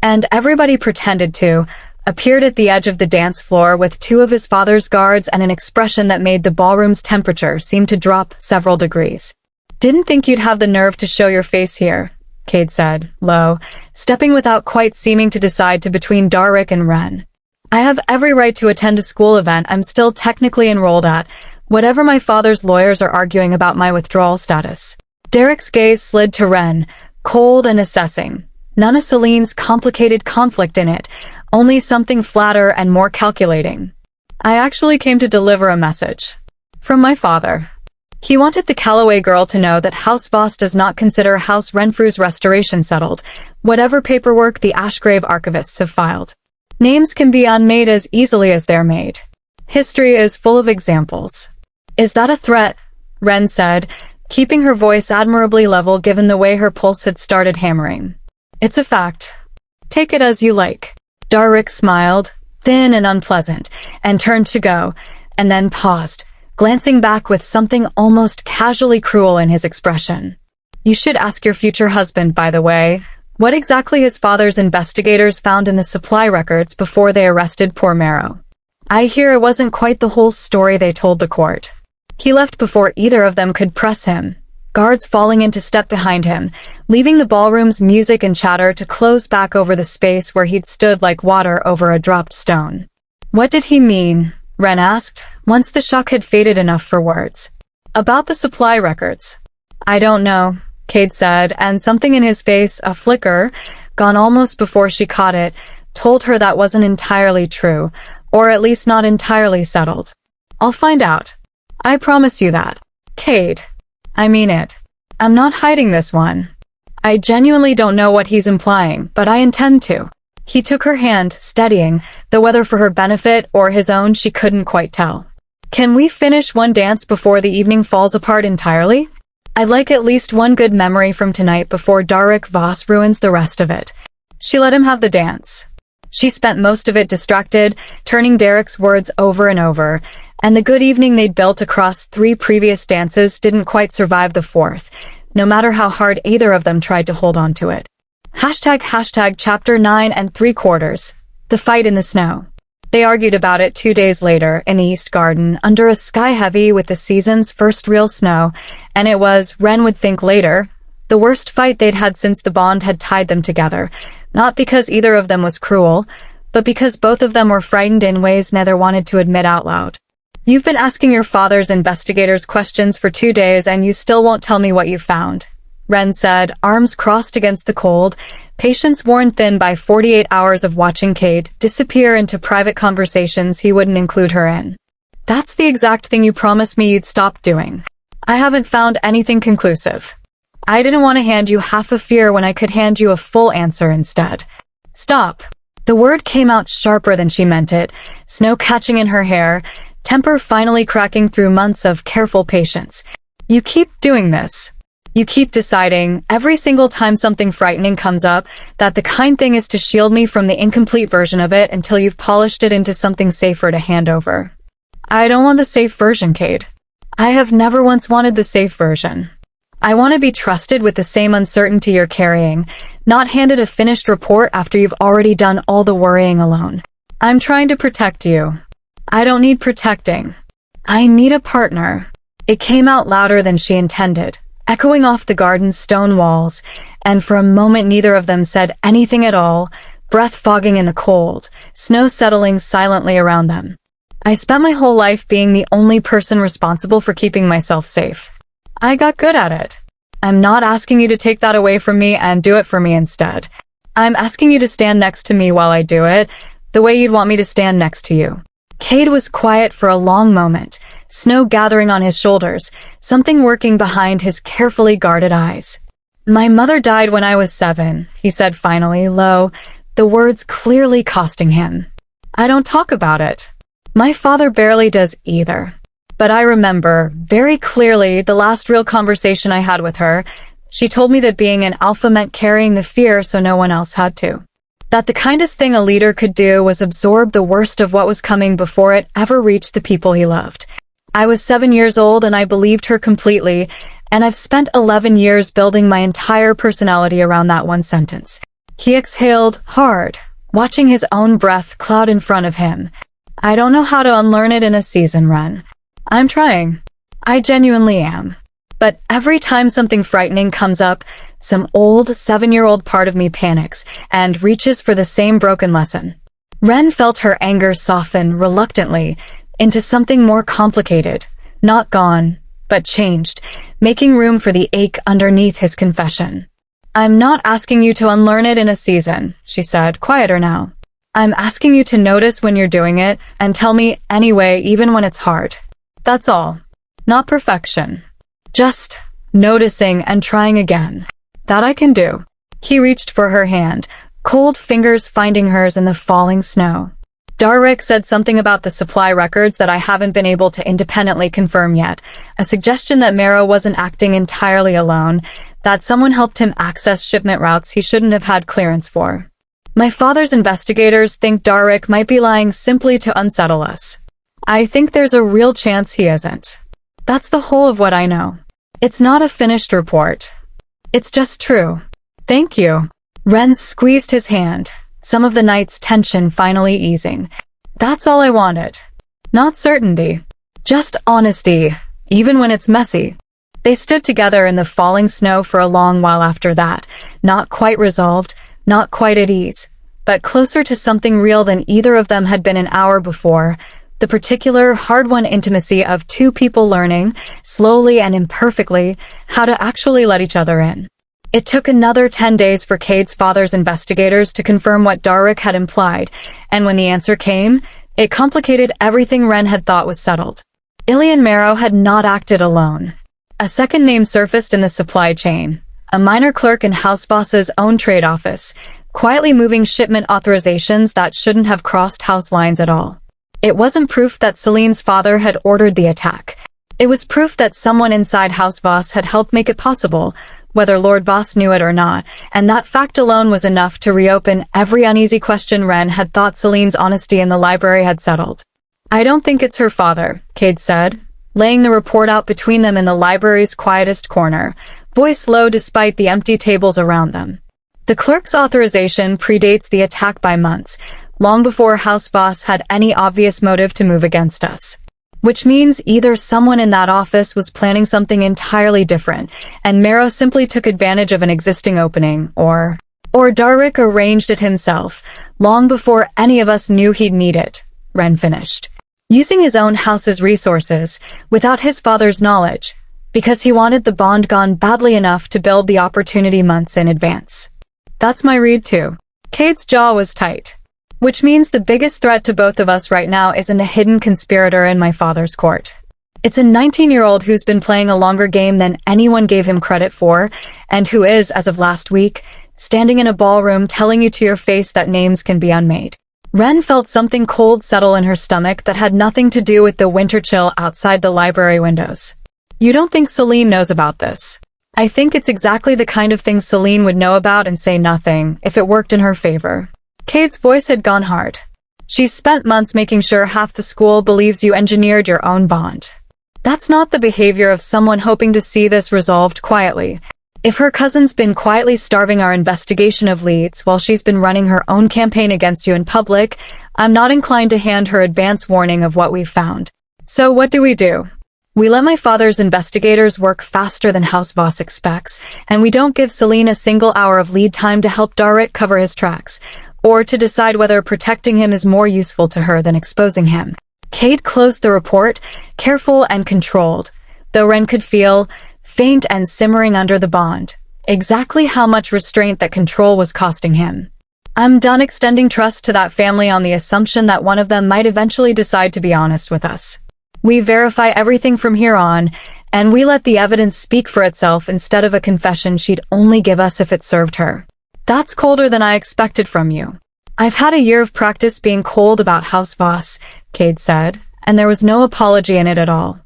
And everybody pretended to, appeared at the edge of the dance floor with two of his father's guards and an expression that made the ballroom's temperature seem to drop several degrees. "Didn't think you'd have the nerve to show your face here," Cade said, low, stepping without quite seeming to decide to between Darrick and Ren. "I have every right to attend a school event I'm still technically enrolled at, whatever my father's lawyers are arguing about my withdrawal status." Darrick's gaze slid to Ren, cold and assessing. None of Celine's complicated conflict in it, only something flatter and more calculating. "I actually came to deliver a message. From my father. He wanted the Calloway girl to know that House Voss does not consider House Renfrew's restoration settled, whatever paperwork the Ashgrave archivists have filed. Names can be unmade as easily as they're made. History is full of examples." "Is that a threat?" Ren said, keeping her voice admirably level given the way her pulse had started hammering. "It's a fact. Take it as you like." Darrick smiled, thin and unpleasant, and turned to go, and then paused, glancing back with something almost casually cruel in his expression. "You should ask your future husband, by the way, what exactly his father's investigators found in the supply records before they arrested poor Marrow. I hear it wasn't quite the whole story they told the court. He left before either of them could press him, guards falling into step behind him, leaving the ballroom's music and chatter to close back over the space where he'd stood like water over a dropped stone." "What did he mean?" Ren asked, once the shock had faded enough for words. "About the supply records." "I don't know," Cade said, and something in his face, a flicker, gone almost before she caught it, told her that wasn't entirely true, or at least not entirely settled. "I'll find out. I promise you that. Cade. I mean it. I'm not hiding this one. I genuinely don't know what he's implying, but I intend to." He took her hand, steadying, though whether for her benefit or his own she couldn't quite tell. "Can we finish one dance before the evening falls apart entirely? I'd like at least one good memory from tonight before Darrick Voss ruins the rest of it." She let him have the dance. She spent most of it distracted, turning Darrick's words over and over, and the good evening they'd built across 3 previous dances didn't quite survive the 4th, no matter how hard either of them tried to hold on to it. ## Chapter 9 3/4. The Fight in the Snow. They argued about it 2 days later in the East Garden under a sky heavy with the season's first real snow, and it was, Ren would think later, The worst fight they'd had since the bond had tied them together, not because either of them was cruel, but because both of them were frightened in ways neither wanted to admit out loud. You've been asking your father's investigators questions for 2 days and you still won't tell me what you found, Ren said, arms crossed against the cold, patience worn thin by 48 hours of watching Cade disappear into private conversations he wouldn't include her in. That's the exact thing you promised me you'd stop doing. I haven't found anything conclusive. I didn't want to hand you half a fear when I could hand you a full answer instead. Stop. The word came out sharper than she meant it, snow catching in her hair, temper finally cracking through months of careful patience. You keep doing this. You keep deciding, every single time something frightening comes up, that the kind thing is to shield me from the incomplete version of it until you've polished it into something safer to hand over. I don't want the safe version, Cade. I have never once wanted the safe version. I want to be trusted with the same uncertainty you're carrying, not handed a finished report after you've already done all the worrying alone. I'm trying to protect you. I don't need protecting. I need a partner. It came out louder than she intended, echoing off the garden's stone walls, and for a moment neither of them said anything at all, breath fogging in the cold, snow settling silently around them. I spent my whole life being the only person responsible for keeping myself safe. I got good at it. I'm not asking you to take that away from me and do it for me instead. I'm asking you to stand next to me while I do it, the way you'd want me to stand next to you. Cade was quiet for a long moment, snow gathering on his shoulders, something working behind his carefully guarded eyes. My mother died when I was 7, he said finally, low, the words clearly costing him. I don't talk about it. My father barely does either. But I remember, very clearly, the last real conversation I had with her. She told me that being an alpha meant carrying the fear so no one else had to. That the kindest thing a leader could do was absorb the worst of what was coming before it ever reached the people he loved. I was 7 years old and I believed her completely, and I've spent 11 years building my entire personality around that one sentence. He exhaled hard, watching his own breath cloud in front of him. I don't know how to unlearn it in a season, Ren. I'm trying. I genuinely am. But every time something frightening comes up, some old 7-year-old part of me panics and reaches for the same broken lesson. Ren felt her anger soften reluctantly into something more complicated, not gone, but changed, making room for the ache underneath his confession. I'm not asking you to unlearn it in a season, she said, quieter now. I'm asking you to notice when you're doing it and tell me anyway, even when it's hard. That's all. Not perfection. Just noticing and trying again. That I can do. He reached for her hand, cold fingers finding hers in the falling snow. Darrick said something about the supply records that I haven't been able to independently confirm yet, a suggestion that Marrow wasn't acting entirely alone, that someone helped him access shipment routes he shouldn't have had clearance for. My father's investigators think Darrick might be lying simply to unsettle us. I think there's a real chance he isn't. That's the whole of what I know. It's not a finished report. It's just true. Thank you. Ren squeezed his hand, some of the night's tension finally easing. That's all I wanted. Not certainty. Just honesty, even when it's messy. They stood together in the falling snow for a long while after that, not quite resolved, not quite at ease, but closer to something real than either of them had been an hour before, the particular hard-won intimacy of two people learning, slowly and imperfectly, how to actually let each other in. It took another 10 days for Cade's father's investigators to confirm what Darrick had implied, and when the answer came, it complicated everything Ren had thought was settled. Ilian Marrow had not acted alone. A second name surfaced in the supply chain, a minor clerk in Houseboss's own trade office, quietly moving shipment authorizations that shouldn't have crossed house lines at all. It wasn't proof that Celine's father had ordered the attack. It was proof that someone inside House Voss had helped make it possible, whether Lord Voss knew it or not, and that fact alone was enough to reopen every uneasy question Ren had thought Celine's honesty in the library had settled. I don't think it's her father, Cade said, laying the report out between them in the library's quietest corner, voice low despite the empty tables around them. The clerk's authorization predates the attack by months, long before House Voss had any obvious motive to move against us. which means either someone in that office was planning something entirely different, and Mero simply took advantage of an existing opening, or Darwick arranged it himself, long before any of us knew he'd need it, Ren finished. Using his own house's resources, without his father's knowledge, because he wanted the bond gone badly enough to build the opportunity months in advance. That's my read too. Cade's jaw was tight. Which means the biggest threat to both of us right now isn't a hidden conspirator in my father's court. It's a 19-year-old who's been playing a longer game than anyone gave him credit for, and who is, as of last week, standing in a ballroom telling you to your face that names can be unmade. Ren felt something cold settle in her stomach that had nothing to do with the winter chill outside the library windows. You don't think Celine knows about this? I think it's exactly the kind of thing Celine would know about and say nothing, if it worked in her favor. Cade's voice had gone hard. She's spent months making sure half the school believes you engineered your own bond. That's not the behavior of someone hoping to see this resolved quietly. If her cousin's been quietly starving our investigation of leads while she's been running her own campaign against you in public, I'm not inclined to hand her advance warning of what we've found. So what do? We let my father's investigators work faster than House Voss expects, and we don't give Celine a single hour of lead time to help Darwick cover his tracks, or to decide whether protecting him is more useful to her than exposing him. Cade closed the report, careful and controlled, though Ren could feel, faint and simmering under the bond, exactly how much restraint that control was costing him. I'm done extending trust to that family on the assumption that one of them might eventually decide to be honest with us. We verify everything from here on, and we let the evidence speak for itself instead of a confession she'd only give us if it served her. That's colder than I expected from you. I've had a year of practice being cold about House Voss, Cade said, and there was no apology in it at all.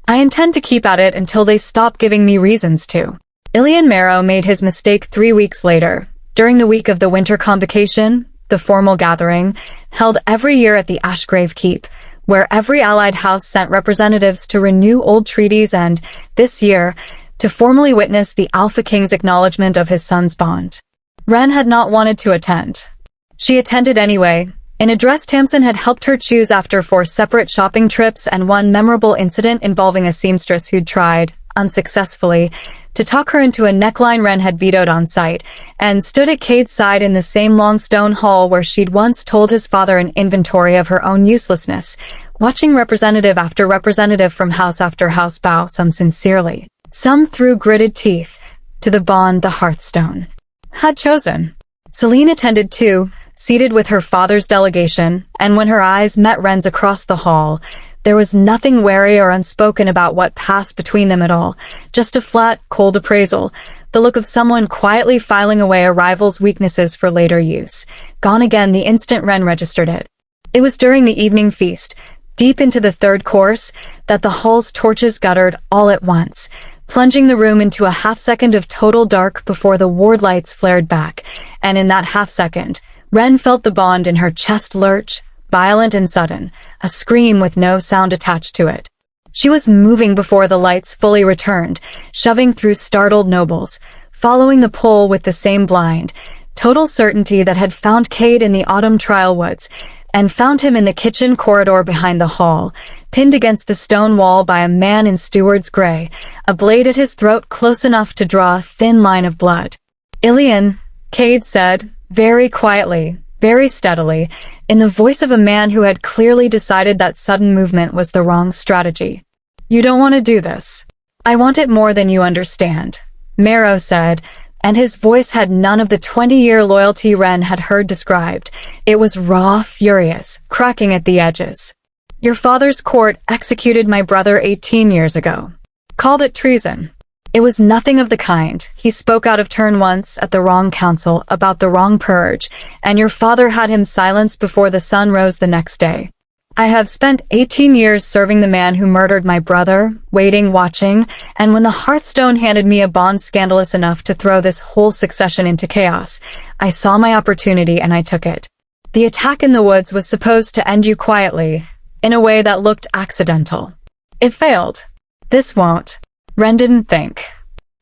I intend to keep at it until they stop giving me reasons to. Ilian Mero made his mistake 3 weeks later, during the week of the winter convocation, the formal gathering, held every year at the Ashgrave Keep, where every allied house sent representatives to renew old treaties and, this year, to formally witness the Alpha King's acknowledgement of his son's bond. Ren had not wanted to attend. She attended anyway. In a dress Tamsin had helped her choose after 4 separate shopping trips and one memorable incident involving a seamstress who'd tried, unsuccessfully, to talk her into a neckline Ren had vetoed on sight, and stood at Cade's side in the same long stone hall where she'd once told his father an inventory of her own uselessness, watching representative after representative from house after house bow, some sincerely, some through gritted teeth, to the bond the Hearthstone had chosen. Celine attended too, seated with her father's delegation, and when her eyes met Ren's across the hall, there was nothing wary or unspoken about what passed between them at all, just a flat, cold appraisal, the look of someone quietly filing away a rival's weaknesses for later use, gone again the instant Ren registered it. It was during the evening feast, deep into the 3rd course, that the hall's torches guttered all at once, plunging the room into a half-second of total dark before the ward lights flared back, and in that half-second, Ren felt the bond in her chest lurch, violent and sudden, a scream with no sound attached to it. She was moving before the lights fully returned, shoving through startled nobles, following the pull with the same blind, total certainty that had found Cade in the autumn trial woods, and found him in the kitchen corridor behind the hall, pinned against the stone wall by a man in steward's gray, a blade at his throat close enough to draw a thin line of blood. Ilian, Cade said, very quietly, very steadily, in the voice of a man who had clearly decided that sudden movement was the wrong strategy. You don't want to do this. I want it more than you understand, Mero said, and his voice had none of the 20-year loyalty Ren had heard described. It was raw, furious, cracking at the edges. Your father's court executed my brother 18 years ago. Called it treason. It was nothing of the kind. He spoke out of turn once at the wrong council about the wrong purge, and your father had him silenced before the sun rose the next day. I have spent 18 years serving the man who murdered my brother, waiting, watching, and when the Hearthstone handed me a bond scandalous enough to throw this whole succession into chaos, I saw my opportunity and I took it. The attack in the woods was supposed to end you quietly, in a way that looked accidental. It failed. This won't. Ren didn't think.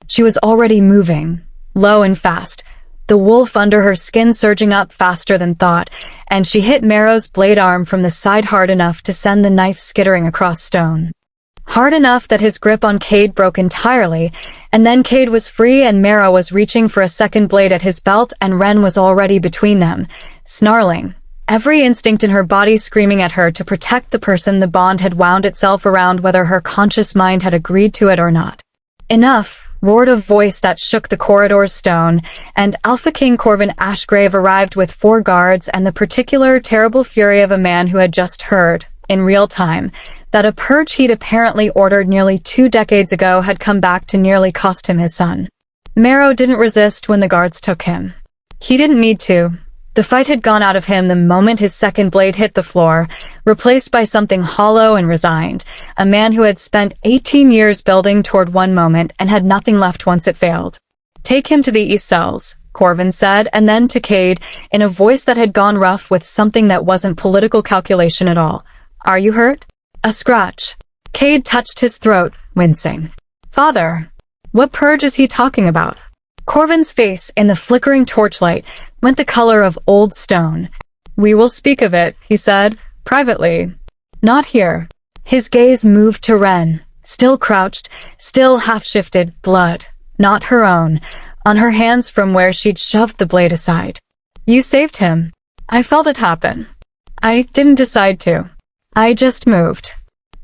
She was already moving, low and fast, the wolf under her skin surging up faster than thought, and she hit Marrow's blade arm from the side hard enough to send the knife skittering across stone. Hard enough that his grip on Cade broke entirely, and then Cade was free and Marrow was reaching for a second blade at his belt and Ren was already between them, snarling, every instinct in her body screaming at her to protect the person the bond had wound itself around whether her conscious mind had agreed to it or not. Enough, roared a voice that shook the corridor's stone, and Alpha King Corvin Ashgrave arrived with 4 guards and the particular terrible fury of a man who had just heard, in real time, that a purge he'd apparently ordered nearly 2 decades ago had come back to nearly cost him his son. Marrow didn't resist when the guards took him. He didn't need to. The fight had gone out of him the moment his second blade hit the floor, replaced by something hollow and resigned, a man who had spent 18 years building toward one moment and had nothing left once it failed. "Take him to the east cells," Corvin said, and then to Cade, in a voice that had gone rough with something that wasn't political calculation at all. "Are you hurt?" "A scratch." Cade touched his throat, wincing. "Father, what purge is he talking about?" Corvin's face, in the flickering torchlight, went the color of old stone. "We will speak of it," he said, "privately. Not here." His gaze moved to Ren, still crouched, still half-shifted, blood, not her own, on her hands from where she'd shoved the blade aside. "You saved him." "I felt it happen. I didn't decide to. I just moved."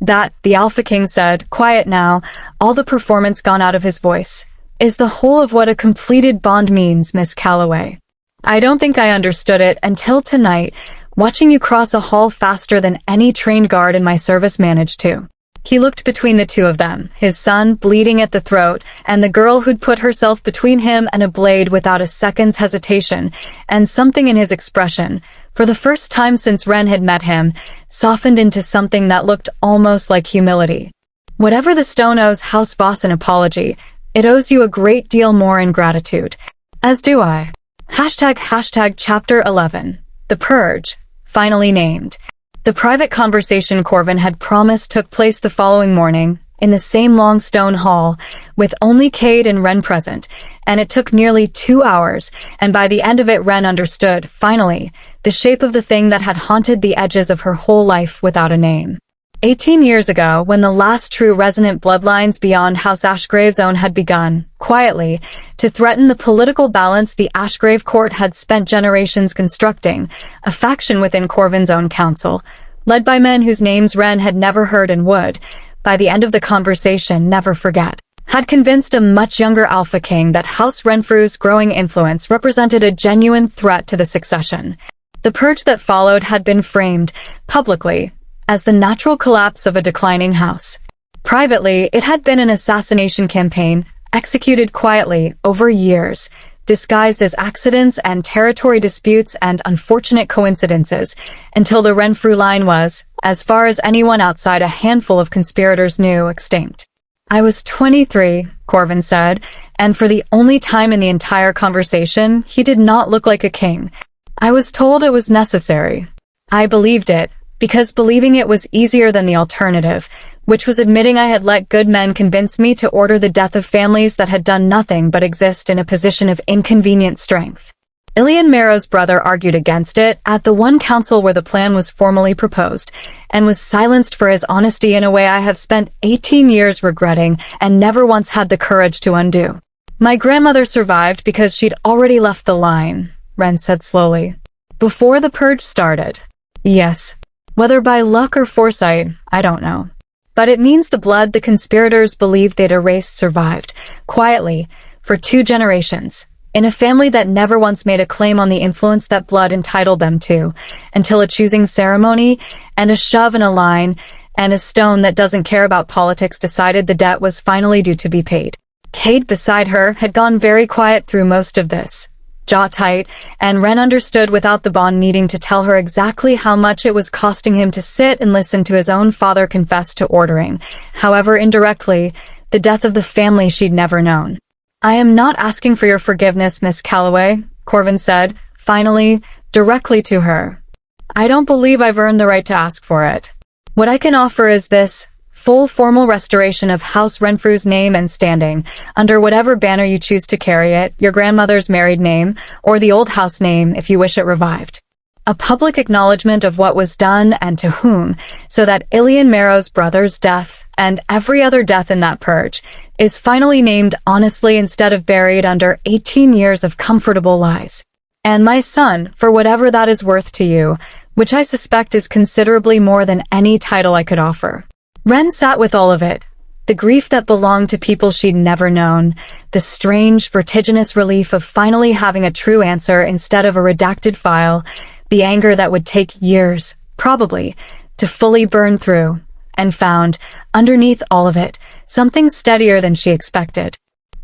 "That," the Alpha King said, quiet now, all the performance gone out of his voice, "is the whole of what a completed bond means, Miss Calloway. I don't think I understood it until tonight, watching you cross a hall faster than any trained guard in my service managed to." He looked between the two of them, his son bleeding at the throat, and the girl who'd put herself between him and a blade without a second's hesitation, and something in his expression, for the first time since Ren had met him, softened into something that looked almost like humility. "Whatever the stone owes House Voss an apology, it owes you a great deal more in gratitude. As do I." ## Chapter 11. The Purge, finally named. The private conversation Corvin had promised took place the following morning, in the same long stone hall, with only Cade and Ren present, and it took nearly 2 hours, and by the end of it Ren understood, finally, the shape of the thing that had haunted the edges of her whole life without a name. 18 years ago, when the last true resonant bloodlines beyond House Ashgrave's own had begun, quietly, to threaten the political balance the Ashgrave court had spent generations constructing, a faction within Corvin's own council, led by men whose names Ren had never heard and would, by the end of the conversation, never forget, had convinced a much younger Alpha King that House Renfrew's growing influence represented a genuine threat to the succession. The purge that followed had been framed, publicly, as the natural collapse of a declining house. Privately, it had been an assassination campaign, executed quietly over years, disguised as accidents and territory disputes and unfortunate coincidences, until the Renfrew line was, as far as anyone outside a handful of conspirators knew, extinct. "I was 23, Corvin said, and for the only time in the entire conversation, he did not look like a king. I was told it was necessary. I believed it, because believing it was easier than the alternative, which was admitting I had let good men convince me to order the death of families that had done nothing but exist in a position of inconvenient strength. Ilian Marrow's brother argued against it at the one council where the plan was formally proposed, and was silenced for his honesty in a way I have spent 18 years regretting and never once had the courage to undo. My grandmother survived because she'd already left the line, Ren said slowly. Before the purge started. Yes. Whether by luck or foresight, I don't know. But it means the blood the conspirators believed they'd erased survived, quietly, for 2 generations, in a family that never once made a claim on the influence that blood entitled them to, until a choosing ceremony, and a shove in a line, and a stone that doesn't care about politics decided the debt was finally due to be paid. Cade, beside her, had gone very quiet through most of this, jaw tight, and Ren understood without the bond needing to tell her exactly how much it was costing him to sit and listen to his own father confess to ordering, however indirectly, the death of the family she'd never known. "I am not asking for your forgiveness, Miss Calloway," Corvin said, finally, directly to her. "I don't believe I've earned the right to ask for it. What I can offer is this, full formal restoration of House Renfrew's name and standing, under whatever banner you choose to carry it, your grandmother's married name, or the old house name if you wish it revived. A public acknowledgement of what was done and to whom, so that Ilian Marrow's brother's death, and every other death in that purge, is finally named honestly instead of buried under 18 years of comfortable lies. And my son, for whatever that is worth to you, which I suspect is considerably more than any title I could offer. Ren sat with all of it. The grief that belonged to people she'd never known, the strange, vertiginous relief of finally having a true answer instead of a redacted file, the anger that would take years, probably, to fully burn through, and found, underneath all of it, something steadier than she expected.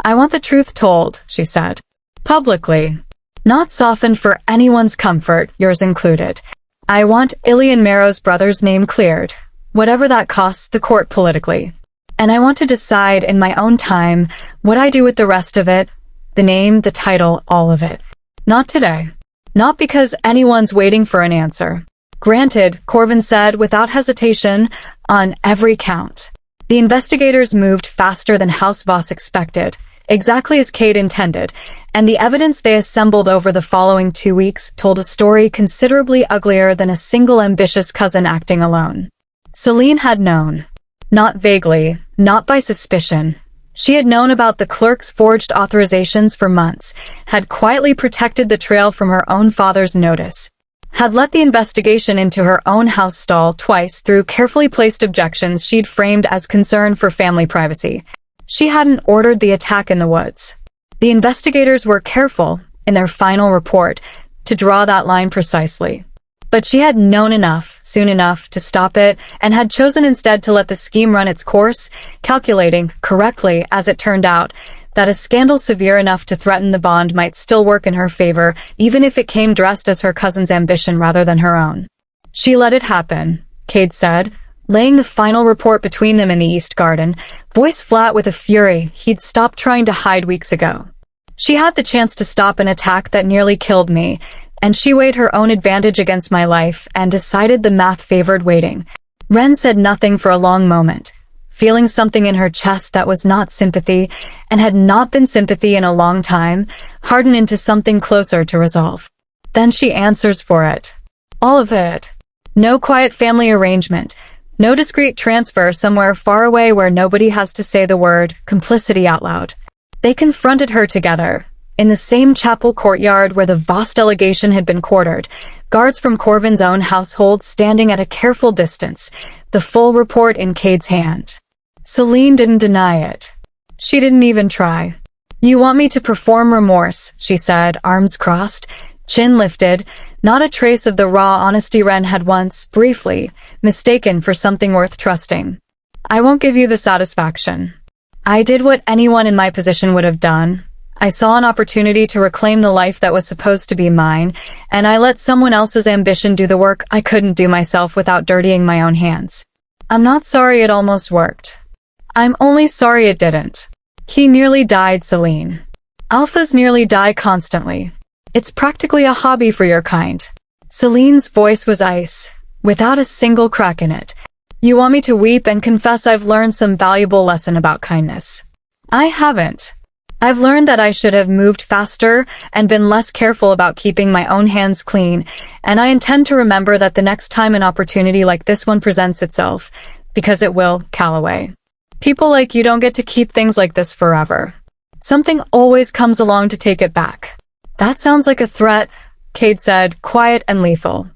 I want the truth told, she said. Publicly. Not softened for anyone's comfort, yours included. I want Ilian Marrow's brother's name cleared, whatever that costs the court politically. And I want to decide in my own time what I do with the rest of it, the name, the title, all of it. Not today. Not because anyone's waiting for an answer. Granted, Corvin said without hesitation, on every count. The investigators moved faster than House Voss expected, exactly as Cade intended, and the evidence they assembled over the following 2 weeks told a story considerably uglier than a single ambitious cousin acting alone. Celine had known. Not vaguely, not by suspicion. She had known about the clerk's forged authorizations for months, had quietly protected the trail from her own father's notice, had let the investigation into her own house stall twice through carefully placed objections she'd framed as concern for family privacy. She hadn't ordered the attack in the woods. The investigators were careful, in their final report, to draw that line precisely. But she had known enough, soon enough, to stop it, and had chosen instead to let the scheme run its course, calculating, correctly as it turned out, that a scandal severe enough to threaten the bond might still work in her favor, even if it came dressed as her cousin's ambition rather than her own. She let it happen, Cade said, laying the final report between them in the East Garden, voice flat with a fury he'd stopped trying to hide weeks ago. She had the chance to stop an attack that nearly killed me, and she weighed her own advantage against my life and decided the math favored waiting. Ren said nothing for a long moment, feeling something in her chest that was not sympathy, and had not been sympathy in a long time, harden into something closer to resolve. Then she answers for it. All of it. No quiet family arrangement. No discreet transfer somewhere far away where nobody has to say the word complicity out loud. They confronted her together, in the same chapel courtyard where the Voss delegation had been quartered, guards from Corvin's own household standing at a careful distance, the full report in Cade's hand. Celine didn't deny it. She didn't even try. You want me to perform remorse, she said, arms crossed, chin lifted, not a trace of the raw honesty Ren had once, briefly, mistaken for something worth trusting. I won't give you the satisfaction. I did what anyone in my position would have done. I saw an opportunity to reclaim the life that was supposed to be mine, and I let someone else's ambition do the work I couldn't do myself without dirtying my own hands. I'm not sorry it almost worked. I'm only sorry it didn't. He nearly died, Celine. Alphas nearly die constantly. It's practically a hobby for your kind. Celine's voice was ice, without a single crack in it. You want me to weep and confess I've learned some valuable lesson about kindness. I haven't. I've learned that I should have moved faster and been less careful about keeping my own hands clean, and I intend to remember that the next time an opportunity like this one presents itself, because it will, Calloway. People like you don't get to keep things like this forever. Something always comes along to take it back. That sounds like a threat, Cade said, quiet and lethal.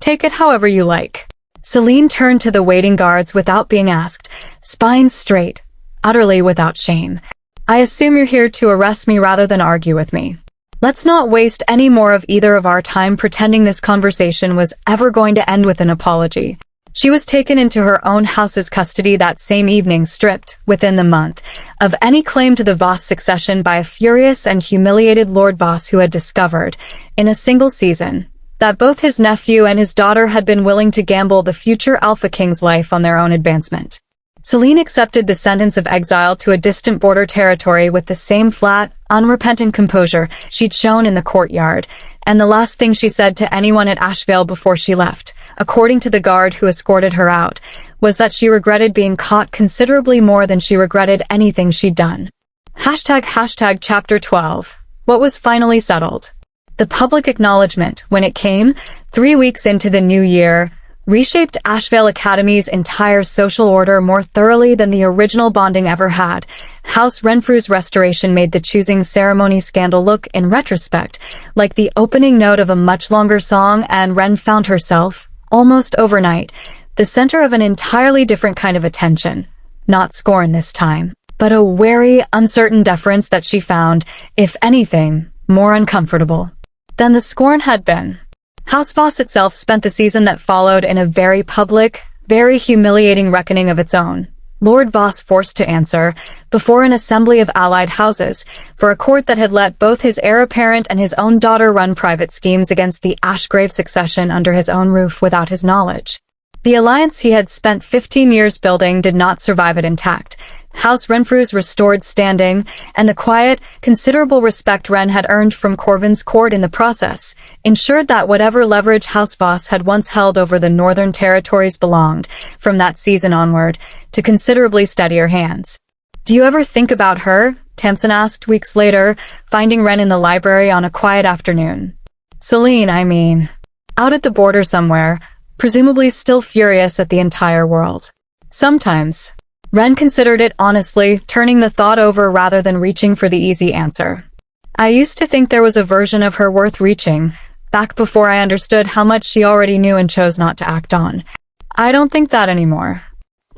Take it however you like. Celine turned to the waiting guards without being asked, spine straight, utterly without shame. I assume you're here to arrest me rather than argue with me. Let's not waste any more of either of our time pretending this conversation was ever going to end with an apology. She was taken into her own house's custody that same evening, stripped, within the month, of any claim to the Voss succession by a furious and humiliated Lord Voss who had discovered, in a single season, that both his nephew and his daughter had been willing to gamble the future Alpha King's life on their own advancement. Celine accepted the sentence of exile to a distant border territory with the same flat, unrepentant composure she'd shown in the courtyard, and the last thing she said to anyone at Ashvale before she left, according to the guard who escorted her out, was that she regretted being caught considerably more than she regretted anything she'd done. ## Chapter 12. What was finally settled. The public acknowledgement, when it came, 3 weeks into the new year, reshaped Ashvale Academy's entire social order more thoroughly than the original bonding ever had. House Renfrew's restoration made the choosing ceremony scandal look, in retrospect, like the opening note of a much longer song, and Ren found herself, almost overnight, the center of an entirely different kind of attention. Not scorn this time, but a wary, uncertain deference that she found, if anything, more uncomfortable than the scorn had been. House Voss itself spent the season that followed in a very public, very humiliating reckoning of its own. Lord Voss forced to answer, before an assembly of allied houses, for a court that had let both his heir apparent and his own daughter run private schemes against the Ashgrave succession under his own roof without his knowledge. The alliance he had spent 15 years building did not survive it intact. House Renfrew's restored standing, and the quiet, considerable respect Ren had earned from Corvin's court in the process, ensured that whatever leverage House Voss had once held over the northern territories belonged, from that season onward, to considerably steadier hands. "Do you ever think about her?" Tamsin asked weeks later, finding Ren in the library on a quiet afternoon. "Celine, I mean. Out at the border somewhere, presumably still furious at the entire world." "Sometimes." Ren considered it honestly, turning the thought over rather than reaching for the easy answer. "I used to think there was a version of her worth reaching, back before I understood how much she already knew and chose not to act on. I don't think that anymore.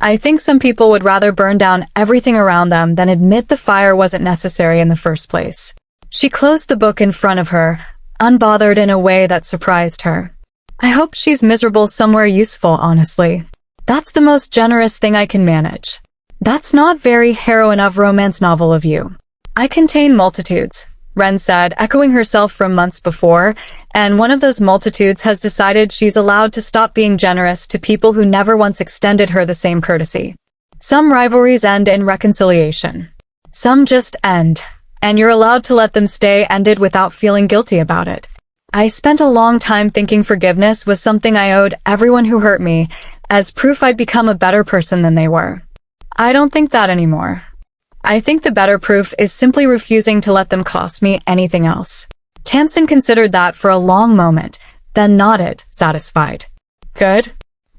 I think some people would rather burn down everything around them than admit the fire wasn't necessary in the first place." She closed the book in front of her, unbothered in a way that surprised her. "I hope she's miserable somewhere useful, honestly. That's the most generous thing I can manage." "That's not very heroine of romance novel of you." "I contain multitudes," Ren said, echoing herself from months before, "and one of those multitudes has decided she's allowed to stop being generous to people who never once extended her the same courtesy. Some rivalries end in reconciliation. Some just end, and you're allowed to let them stay ended without feeling guilty about it. I spent a long time thinking forgiveness was something I owed everyone who hurt me, as proof I'd become a better person than they were. I don't think that anymore. I think the better proof is simply refusing to let them cost me anything else." Tamsin considered that for a long moment, then nodded, satisfied. "Good.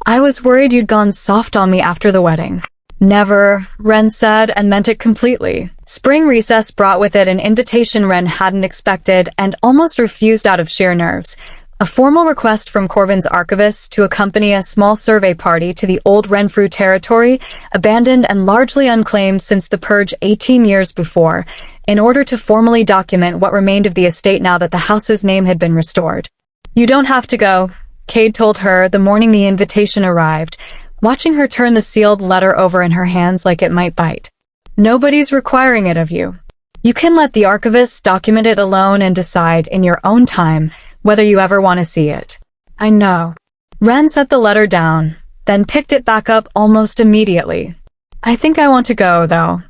I was worried you'd gone soft on me after the wedding." "Never," Ren said, and meant it completely. Spring recess brought with it an invitation Ren hadn't expected and almost refused out of sheer nerves. A formal request from Corvin's archivist to accompany a small survey party to the old Renfrew territory, abandoned and largely unclaimed since the purge 18 years before, in order to formally document what remained of the estate now that the house's name had been restored. "You don't have to go," Cade told her the morning the invitation arrived, watching her turn the sealed letter over in her hands like it might bite. "Nobody's requiring it of you. You can let the archivist document it alone and decide in your own time whether you ever want to see it." "I know." Ren set the letter down, then picked it back up almost immediately. "I think I want to go, though.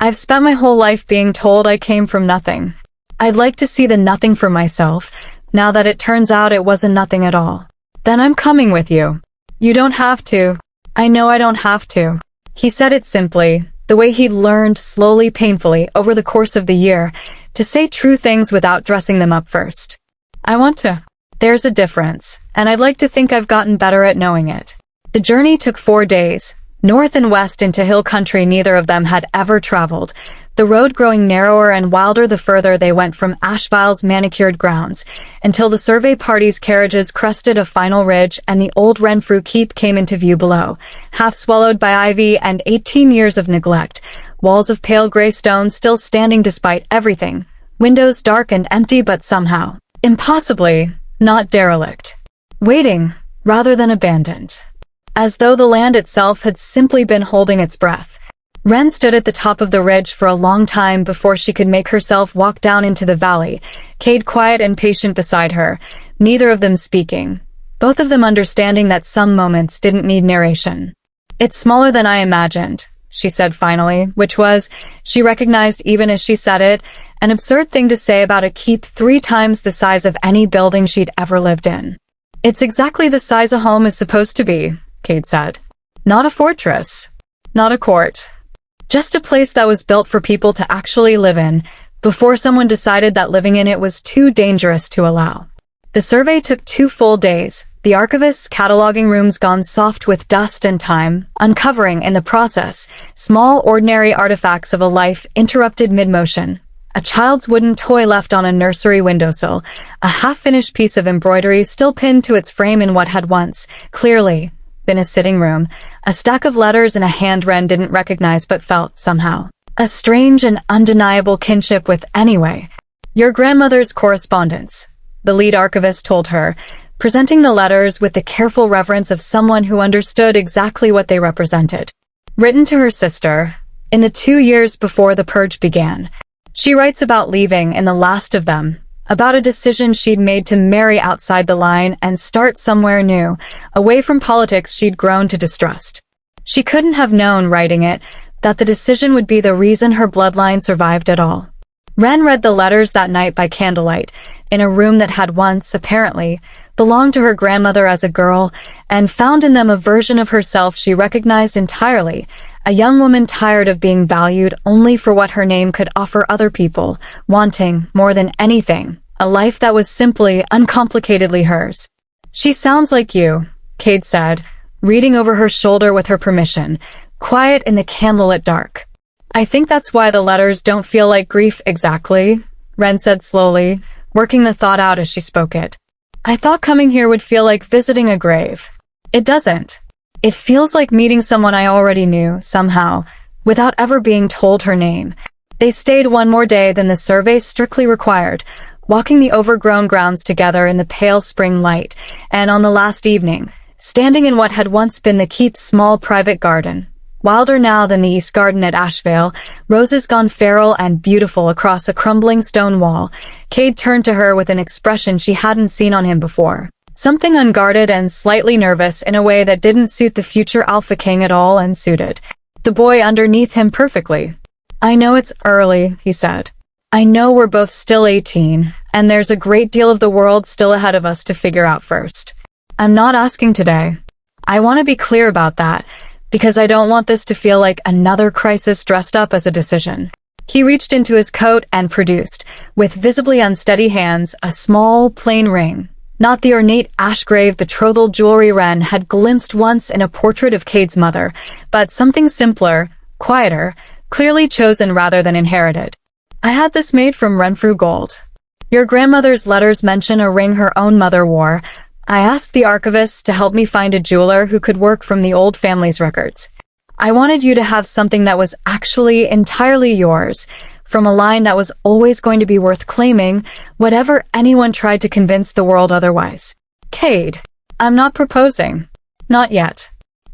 I've spent my whole life being told I came from nothing. I'd like to see the nothing for myself, now that it turns out it wasn't nothing at all." "Then I'm coming with you." "You don't have to." "I know I don't have to." He said it simply, the way he'd learned slowly, painfully, over the course of the year, to say true things without dressing them up first. "I want to." There's a difference, and I'd like to think I've gotten better at knowing it. The journey took 4 days, north and west into hill country neither of them had ever traveled, the road growing narrower and wilder the further they went from Ashvale's manicured grounds, until the survey party's carriages crested a final ridge and the old Renfrew keep came into view below, half swallowed by ivy and 18 years of neglect, walls of pale gray stone still standing despite everything, windows dark and empty but somehow, impossibly, not derelict. Waiting, rather than abandoned. As though the land itself had simply been holding its breath. Ren stood at the top of the ridge for a long time before she could make herself walk down into the valley, Cade quiet and patient beside her, neither of them speaking, both of them understanding that some moments didn't need narration. "It's smaller than I imagined," she said finally, which was, she recognized even as she said it, an absurd thing to say about a keep 3 times the size of any building she'd ever lived in. It's exactly the size a home is supposed to be, Cade said. Not a fortress. Not a court. Just a place that was built for people to actually live in, before someone decided that living in it was too dangerous to allow. The survey took 2 full days, the archivist's cataloging rooms gone soft with dust and time, uncovering, in the process, small ordinary artifacts of a life interrupted mid-motion. A child's wooden toy left on a nursery windowsill, a half-finished piece of embroidery still pinned to its frame in what had once, clearly, been a sitting room, a stack of letters in a hand Ren didn't recognize but felt, somehow, a strange and undeniable kinship with anyway. Your grandmother's correspondence, the lead archivist told her, presenting the letters with the careful reverence of someone who understood exactly what they represented. Written to her sister, in the 2 years before the purge began. She writes about leaving in the last of them, about a decision she'd made to marry outside the line and start somewhere new, away from politics she'd grown to distrust. She couldn't have known, writing it, that the decision would be the reason her bloodline survived at all. Ren read the letters that night by candlelight, in a room that had once, apparently, belonged to her grandmother as a girl, and found in them a version of herself she recognized entirely, a young woman tired of being valued only for what her name could offer other people, wanting, more than anything, a life that was simply, uncomplicatedly hers. She sounds like you, Cade said, reading over her shoulder with her permission, quiet in the candlelit dark. I think that's why the letters don't feel like grief exactly, Ren said slowly, working the thought out as she spoke it. I thought coming here would feel like visiting a grave. It doesn't. It feels like meeting someone I already knew, somehow, without ever being told her name. They stayed 1 more day than the survey strictly required, walking the overgrown grounds together in the pale spring light, and on the last evening, standing in what had once been the keep's small private garden. Wilder now than the East Garden at Ashvale, roses gone feral and beautiful across a crumbling stone wall, Cade turned to her with an expression she hadn't seen on him before. Something unguarded and slightly nervous in a way that didn't suit the future Alpha King at all and suited the boy underneath him perfectly. I know it's early, he said. I know we're both still 18, and there's a great deal of the world still ahead of us to figure out first. I'm not asking today. I want to be clear about that, because I don't want this to feel like another crisis dressed up as a decision. He reached into his coat and produced, with visibly unsteady hands, a small, plain ring. Not the ornate ash-grave betrothal jewelry Ren had glimpsed once in a portrait of Cade's mother, but something simpler, quieter, clearly chosen rather than inherited. I had this made from Renfrew gold. Your grandmother's letters mention a ring her own mother wore. I asked the archivist to help me find a jeweler who could work from the old family's records. I wanted you to have something that was actually entirely yours, from a line that was always going to be worth claiming, whatever anyone tried to convince the world otherwise. Cade, I'm not proposing. Not yet.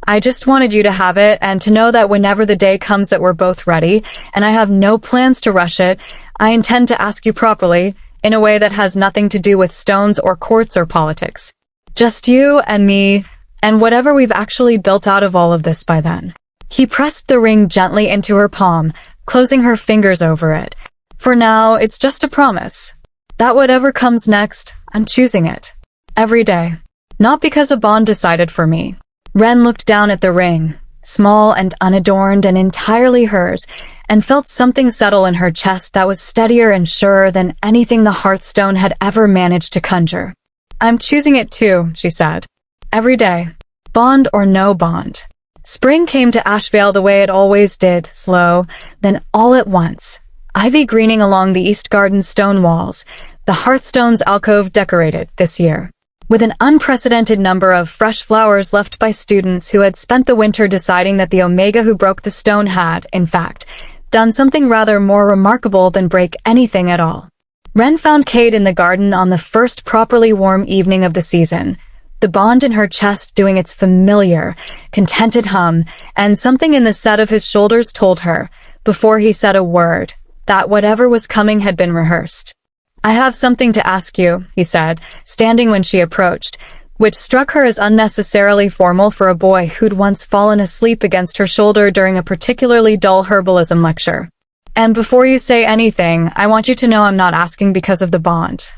I just wanted you to have it and to know that whenever the day comes that we're both ready, and I have no plans to rush it, I intend to ask you properly, in a way that has nothing to do with stones or courts or politics. Just you and me, and whatever we've actually built out of all of this by then. He pressed the ring gently into her palm, closing her fingers over it. For now, it's just a promise. That whatever comes next, I'm choosing it. Every day. Not because a bond decided for me. Ren looked down at the ring, small and unadorned and entirely hers, and felt something settle in her chest that was steadier and surer than anything the Hearthstone had ever managed to conjure. I'm choosing it too, she said. Every day. Bond or no bond. Spring came to Ashvale the way it always did, slow, then all at once. Ivy greening along the East Garden stone walls, the Hearthstone's alcove decorated this year, with an unprecedented number of fresh flowers left by students who had spent the winter deciding that the Omega who broke the stone had, in fact, done something rather more remarkable than break anything at all. Ren found Cade in the garden on the first properly warm evening of the season, the bond in her chest doing its familiar, contented hum, and something in the set of his shoulders told her, before he said a word, that whatever was coming had been rehearsed. I have something to ask you, he said, standing when she approached, which struck her as unnecessarily formal for a boy who'd once fallen asleep against her shoulder during a particularly dull herbalism lecture. And before you say anything, I want you to know I'm not asking because of the bond.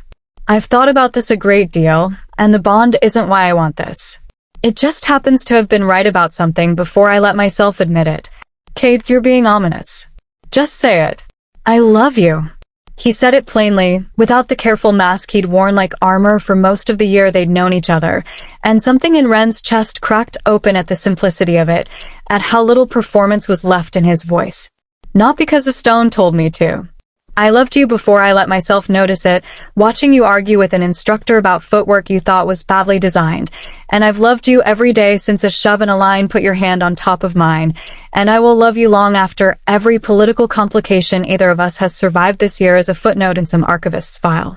I've thought about this a great deal. and the bond isn't why I want this. It just happens to have been right about something before I let myself admit it. Kate, you're being ominous. Just say it. I love you. He said it plainly, without the careful mask he'd worn like armor for most of the year they'd known each other, and something in Ren's chest cracked open at the simplicity of it, at how little performance was left in his voice. Not because a stone told me to. I loved you before I let myself notice it, watching you argue with an instructor about footwork you thought was badly designed, and I've loved you every day since a shove and a line put your hand on top of mine, and I will love you long after every political complication either of us has survived this year as a footnote in some archivist's file.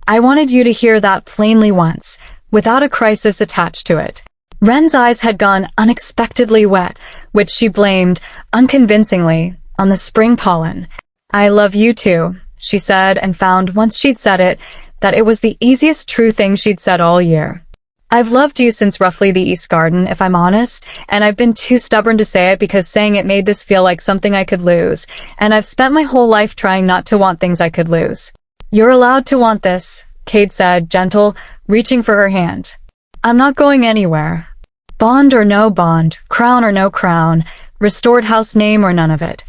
I wanted you to hear that plainly once, without a crisis attached to it. Ren's eyes had gone unexpectedly wet, which she blamed, unconvincingly, on the spring pollen. I love you too, she said, and found, once she'd said it, that it was the easiest true thing she'd said all year. I've loved you since roughly the East Garden, if I'm honest, and I've been too stubborn to say it because saying it made this feel like something I could lose, and I've spent my whole life trying not to want things I could lose. You're allowed to want this, Kate said, gentle, reaching for her hand. I'm not going anywhere. Bond or no bond, crown or no crown, restored house name or none of it.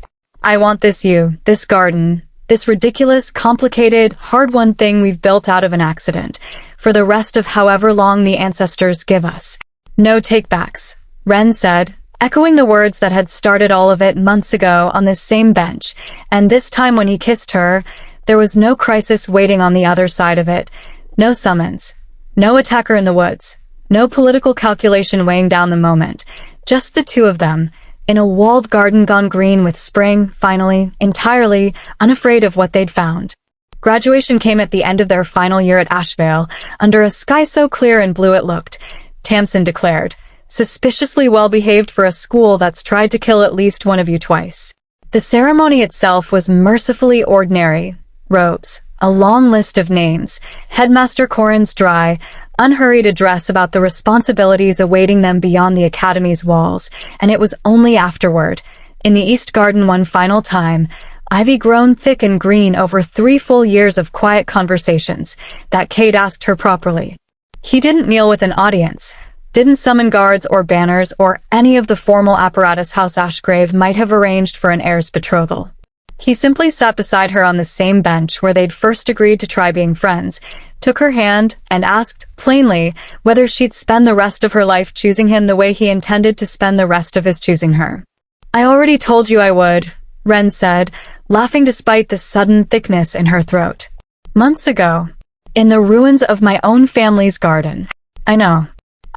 I want this you, this garden, this ridiculous, complicated, hard-won thing we've built out of an accident, for the rest of however long the ancestors give us. No take-backs, Ren said, echoing the words that had started all of it months ago on this same bench, and this time when he kissed her, there was no crisis waiting on the other side of it, no summons, no attacker in the woods, no political calculation weighing down the moment, just the two of them, in a walled garden gone green with spring, finally, entirely, unafraid of what they'd found. Graduation came at the end of their final year at Ashvale, under a sky so clear and blue it looked, Tamsin declared, suspiciously well-behaved for a school that's tried to kill at least one of you twice. The ceremony itself was mercifully ordinary. Robes, a long list of names, Headmaster Corin's dry, unhurried address about the responsibilities awaiting them beyond the academy's walls, and it was only afterward, in the East Garden one final time, ivy grown thick and green over 3 full years of quiet conversations, that Kate asked her properly. He didn't kneel with an audience, didn't summon guards or banners or any of the formal apparatus House Ashgrave might have arranged for an heir's betrothal. He simply sat beside her on the same bench where they'd first agreed to try being friends, took her hand, and asked, plainly, whether she'd spend the rest of her life choosing him the way he intended to spend the rest of his choosing her. I already told you I would, Ren said, laughing despite the sudden thickness in her throat. Months ago, in the ruins of my own family's garden. I know.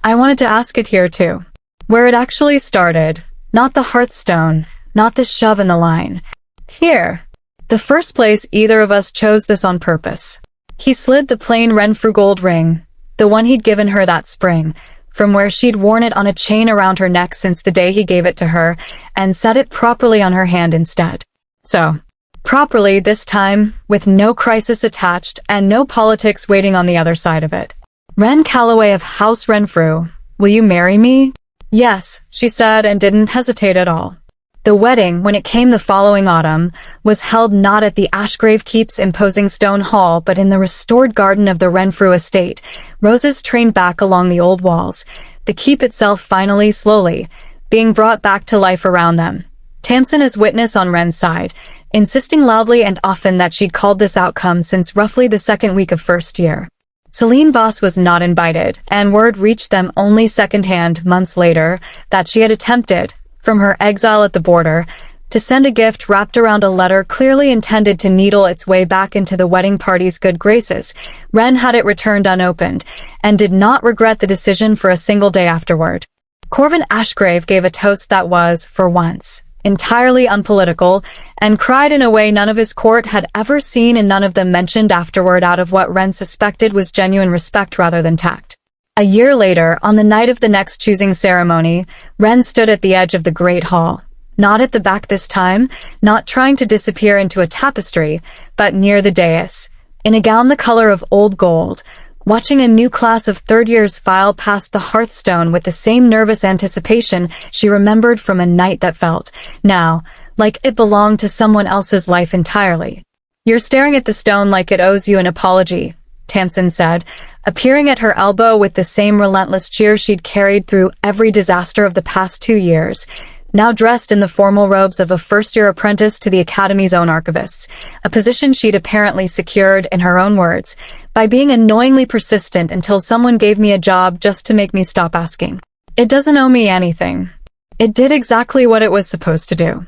I wanted to ask it here too. Where it actually started, not the hearthstone, not the shove in the line. Here. The first place either of us chose this on purpose. He slid the plain Renfrew gold ring, the one he'd given her that spring, from where she'd worn it on a chain around her neck since the day he gave it to her, and set it properly on her hand instead. So, properly this time, with no crisis attached and no politics waiting on the other side of it. Ren Calloway of House Renfrew, will you marry me? Yes, she said, and didn't hesitate at all. The wedding, when it came the following autumn, was held not at the Ashgrave Keep's imposing stone hall, but in the restored garden of the Renfrew estate. Roses trained back along the old walls, the keep itself finally, slowly, being brought back to life around them. Tamsin as witness on Ren's side, insisting loudly and often that she'd called this outcome since roughly the second week of first year. Celine Voss was not invited, and word reached them only secondhand months later that she had attempted, from her exile at the border, to send a gift wrapped around a letter clearly intended to needle its way back into the wedding party's good graces. Ren had it returned unopened, and did not regret the decision for a single day afterward. Corvin Ashgrave gave a toast that was, for once, entirely unpolitical, and cried in a way none of his court had ever seen, and none of them mentioned afterward out of what Ren suspected was genuine respect rather than tact. A year later, on the night of the next choosing ceremony, Ren stood at the edge of the great hall. Not at the back this time, not trying to disappear into a tapestry, but near the dais, in a gown the color of old gold, watching a new class of third years file past the hearthstone with the same nervous anticipation she remembered from a night that felt, now, like it belonged to someone else's life entirely. You're staring at the stone like it owes you an apology, Tamsin said, appearing at her elbow with the same relentless cheer she'd carried through every disaster of the past 2 years, now dressed in the formal robes of a first-year apprentice to the Academy's own archivist, a position she'd apparently secured, in her own words, by being annoyingly persistent until someone gave me a job just to make me stop asking. It doesn't owe me anything. It did exactly what it was supposed to do.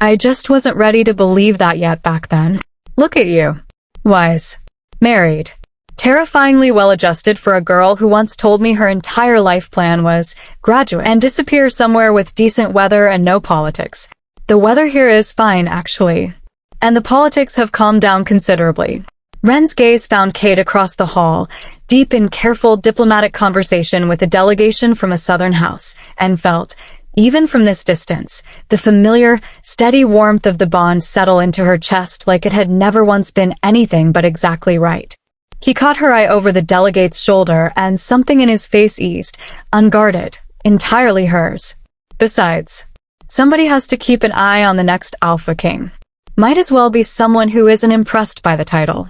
I just wasn't ready to believe that yet back then. Look at you. Wise. Married. Terrifyingly well-adjusted for a girl who once told me her entire life plan was graduate and disappear somewhere with decent weather and no politics. The weather here is fine, actually. And the politics have calmed down considerably. Ren's gaze found Kate across the hall, deep in careful diplomatic conversation with a delegation from a southern house, and felt, even from this distance, the familiar, steady warmth of the bond settle into her chest like it had never once been anything but exactly right. He caught her eye over the delegate's shoulder, and something in his face eased, unguarded, entirely hers. Besides, somebody has to keep an eye on the next Alpha King. Might as well be someone who isn't impressed by the title.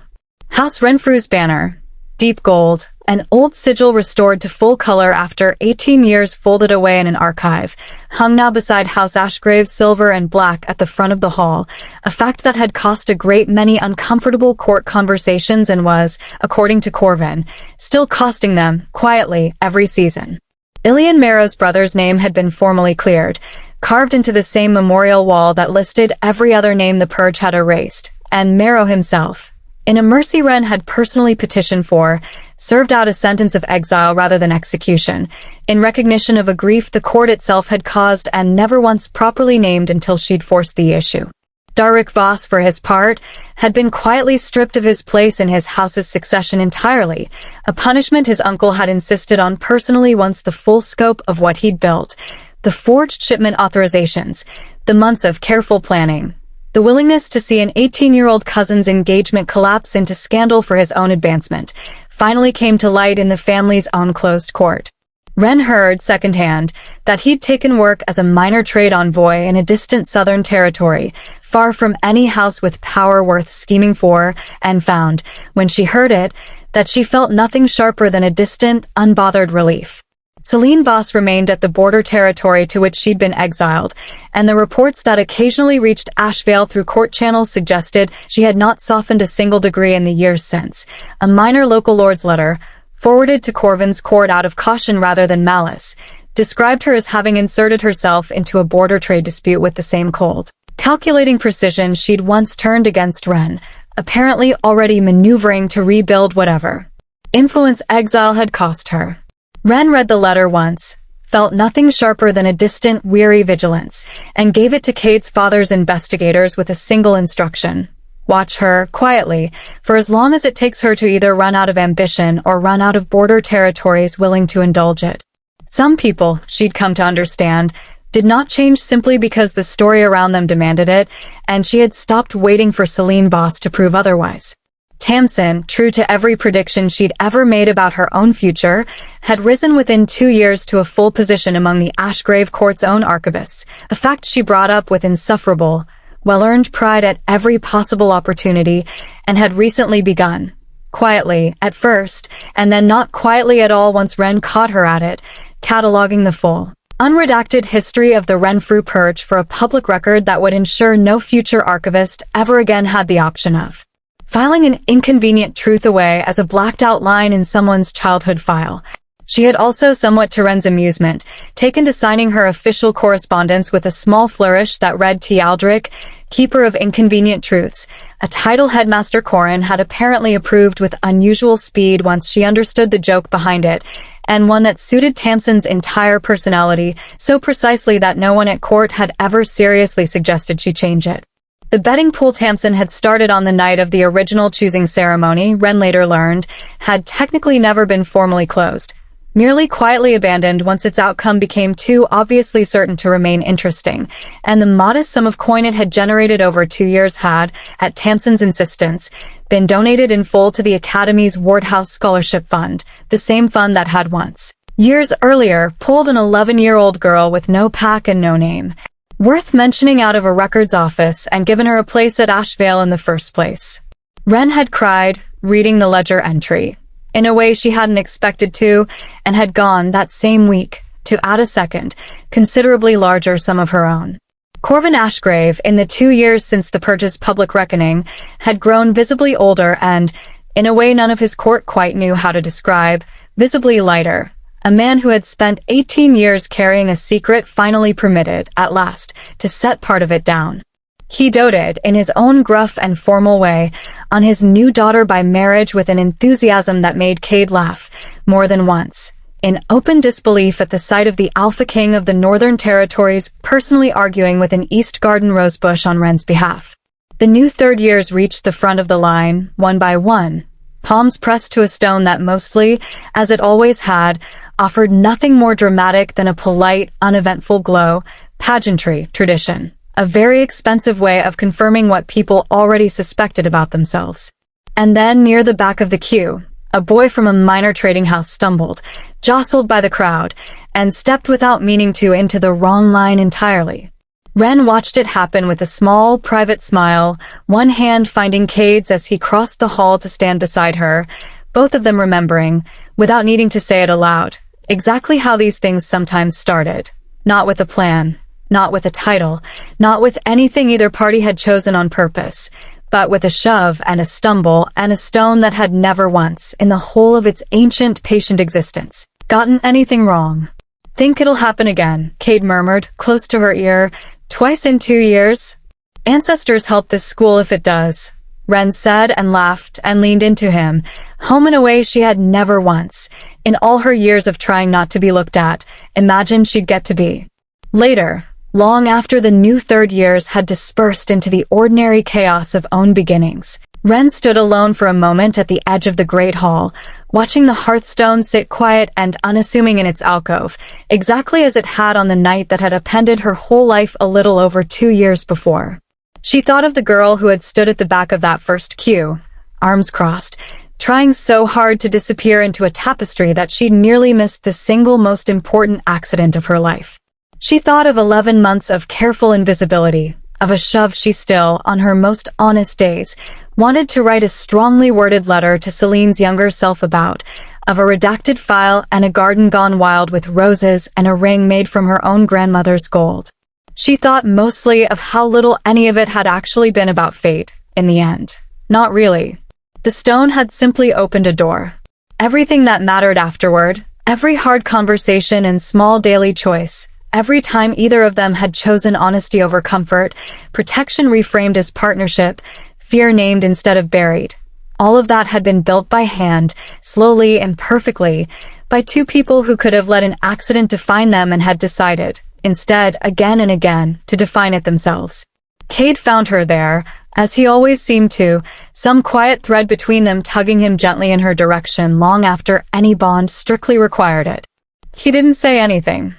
House Renfrew's banner, deep gold, an old sigil restored to full color after 18 years folded away in an archive, hung now beside House Ashgrave's silver and black at the front of the hall, a fact that had cost a great many uncomfortable court conversations and was, according to Corvin, still costing them, quietly, every season. Ilian Marrow's brother's name had been formally cleared, carved into the same memorial wall that listed every other name the Purge had erased, and Marrow himself, in a mercy Ren had personally petitioned for, served out a sentence of exile rather than execution, in recognition of a grief the court itself had caused and never once properly named until she'd forced the issue. Darrick Voss, for his part, had been quietly stripped of his place in his house's succession entirely, a punishment his uncle had insisted on personally once the full scope of what he'd built, the forged shipment authorizations, the months of careful planning, the willingness to see an 18-year-old cousin's engagement collapse into scandal for his own advancement, finally came to light in the family's own closed court. Ren heard, secondhand, that he'd taken work as a minor trade envoy in a distant southern territory, far from any house with power worth scheming for, and found, when she heard it, that she felt nothing sharper than a distant, unbothered relief. Celine Voss remained at the border territory to which she'd been exiled, and the reports that occasionally reached Ashvale through court channels suggested she had not softened a single degree in the years since. A minor local lord's letter, forwarded to Corvin's court out of caution rather than malice, described her as having inserted herself into a border trade dispute with the same cold, calculating precision she'd once turned against Ren, apparently already maneuvering to rebuild whatever influence exile had cost her. Ren read the letter once, felt nothing sharper than a distant, weary vigilance, and gave it to Kate's father's investigators with a single instruction. Watch her, quietly, for as long as it takes her to either run out of ambition or run out of border territories willing to indulge it. Some people, she'd come to understand, did not change simply because the story around them demanded it, and she had stopped waiting for Celine Voss to prove otherwise. Tamsin, true to every prediction she'd ever made about her own future, had risen within 2 years to a full position among the Ashgrave Court's own archivists, a fact she brought up with insufferable, well-earned pride at every possible opportunity, and had recently begun, quietly, at first, and then not quietly at all once Ren caught her at it, cataloging the full, unredacted history of the Renfrew Purge for a public record that would ensure no future archivist ever again had the option of filing an inconvenient truth away as a blacked-out line in someone's childhood file. She had also, somewhat to Ren's amusement, taken to signing her official correspondence with a small flourish that read T. Aldrich, Keeper of Inconvenient Truths, a title Headmaster Corrin had apparently approved with unusual speed once she understood the joke behind it, and one that suited Tamsin's entire personality so precisely that no one at court had ever seriously suggested she change it. The betting pool Tamsin had started on the night of the original choosing ceremony, Ren later learned, had technically never been formally closed, merely quietly abandoned once its outcome became too obviously certain to remain interesting, and the modest sum of coin it had generated over 2 years had, at Tamsin's insistence, been donated in full to the Academy's Wardhouse Scholarship Fund, the same fund that had once, years earlier, pulled an 11-year-old girl with no pack and no name, worth mentioning out of a records office, and given her a place at Ashvale in the first place. Ren had cried, reading the ledger entry. in a way she hadn't expected to, and had gone that same week to add a second, considerably larger sum of her own. Corvin Ashgrave, in the 2 years since the purge's public reckoning, had grown visibly older and, in a way none of his court quite knew how to describe, visibly lighter. A man who had spent 18 years carrying a secret finally permitted, at last, to set part of it down. He doted, in his own gruff and formal way, on his new daughter by marriage with an enthusiasm that made Cade laugh, more than once, in open disbelief at the sight of the Alpha King of the Northern Territories personally arguing with an East Garden rosebush on Wren's behalf. The new third years reached the front of the line, one by one, palms pressed to a stone that mostly, as it always had, offered nothing more dramatic than a polite, uneventful glow, pageantry, tradition. A very expensive way of confirming what people already suspected about themselves. And then, near the back of the queue, a boy from a minor trading house stumbled, jostled by the crowd, and stepped without meaning to into the wrong line entirely. Wren watched it happen with a small, private smile, one hand finding Cade's as he crossed the hall to stand beside her, both of them remembering, without needing to say it aloud, exactly how these things sometimes started. Not with a plan. Not with a title, not with anything either party had chosen on purpose, but with a shove and a stumble and a stone that had never once, in the whole of its ancient, patient existence, gotten anything wrong. "Think it'll happen again," Cade murmured, close to her ear. "Twice in 2 years? Ancestors help this school if it does," Wren said and laughed and leaned into him, home in a way she had never once, in all her years of trying not to be looked at, imagined she'd get to be. Later, long after the new third years had dispersed into the ordinary chaos of own beginnings, Wren stood alone for a moment at the edge of the great hall, watching the hearthstone sit quiet and unassuming in its alcove, exactly as it had on the night that had appended her whole life a little over 2 years before. She thought of the girl who had stood at the back of that first queue, arms crossed, trying so hard to disappear into a tapestry that she'd nearly missed the single most important accident of her life. She thought of 11 months of careful invisibility, of a shove she still, on her most honest days, wanted to write a strongly worded letter to Celine's younger self about, of a redacted file and a garden gone wild with roses and a ring made from her own grandmother's gold. She thought mostly of how little any of it had actually been about fate, in the end. Not really. The stone had simply opened a door. Everything that mattered afterward, every hard conversation and small daily choice, every time either of them had chosen honesty over comfort, protection reframed as partnership, fear named instead of buried. All of that had been built by hand, slowly and perfectly, by two people who could have let an accident define them and had decided, instead, again and again, to define it themselves. Cade found her there, as he always seemed to, some quiet thread between them tugging him gently in her direction long after any bond strictly required it. He didn't say anything.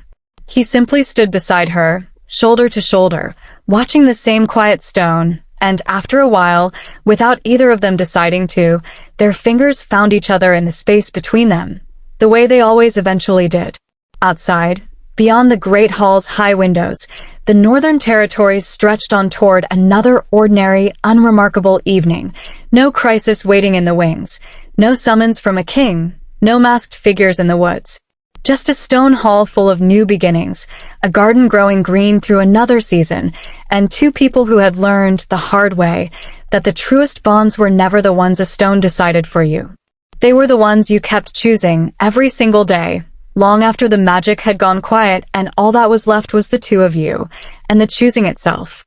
He simply stood beside her, shoulder to shoulder, watching the same quiet stone, and after a while, without either of them deciding to, their fingers found each other in the space between them, the way they always eventually did. Outside, beyond the great hall's high windows, the Northern Territories stretched on toward another ordinary, unremarkable evening. No crisis waiting in the wings, no summons from a king, no masked figures in the woods. Just a stone hall full of new beginnings, a garden growing green through another season, and two people who had learned the hard way that the truest bonds were never the ones a stone decided for you. They were the ones you kept choosing every single day, long after the magic had gone quiet and all that was left was the two of you, and the choosing itself.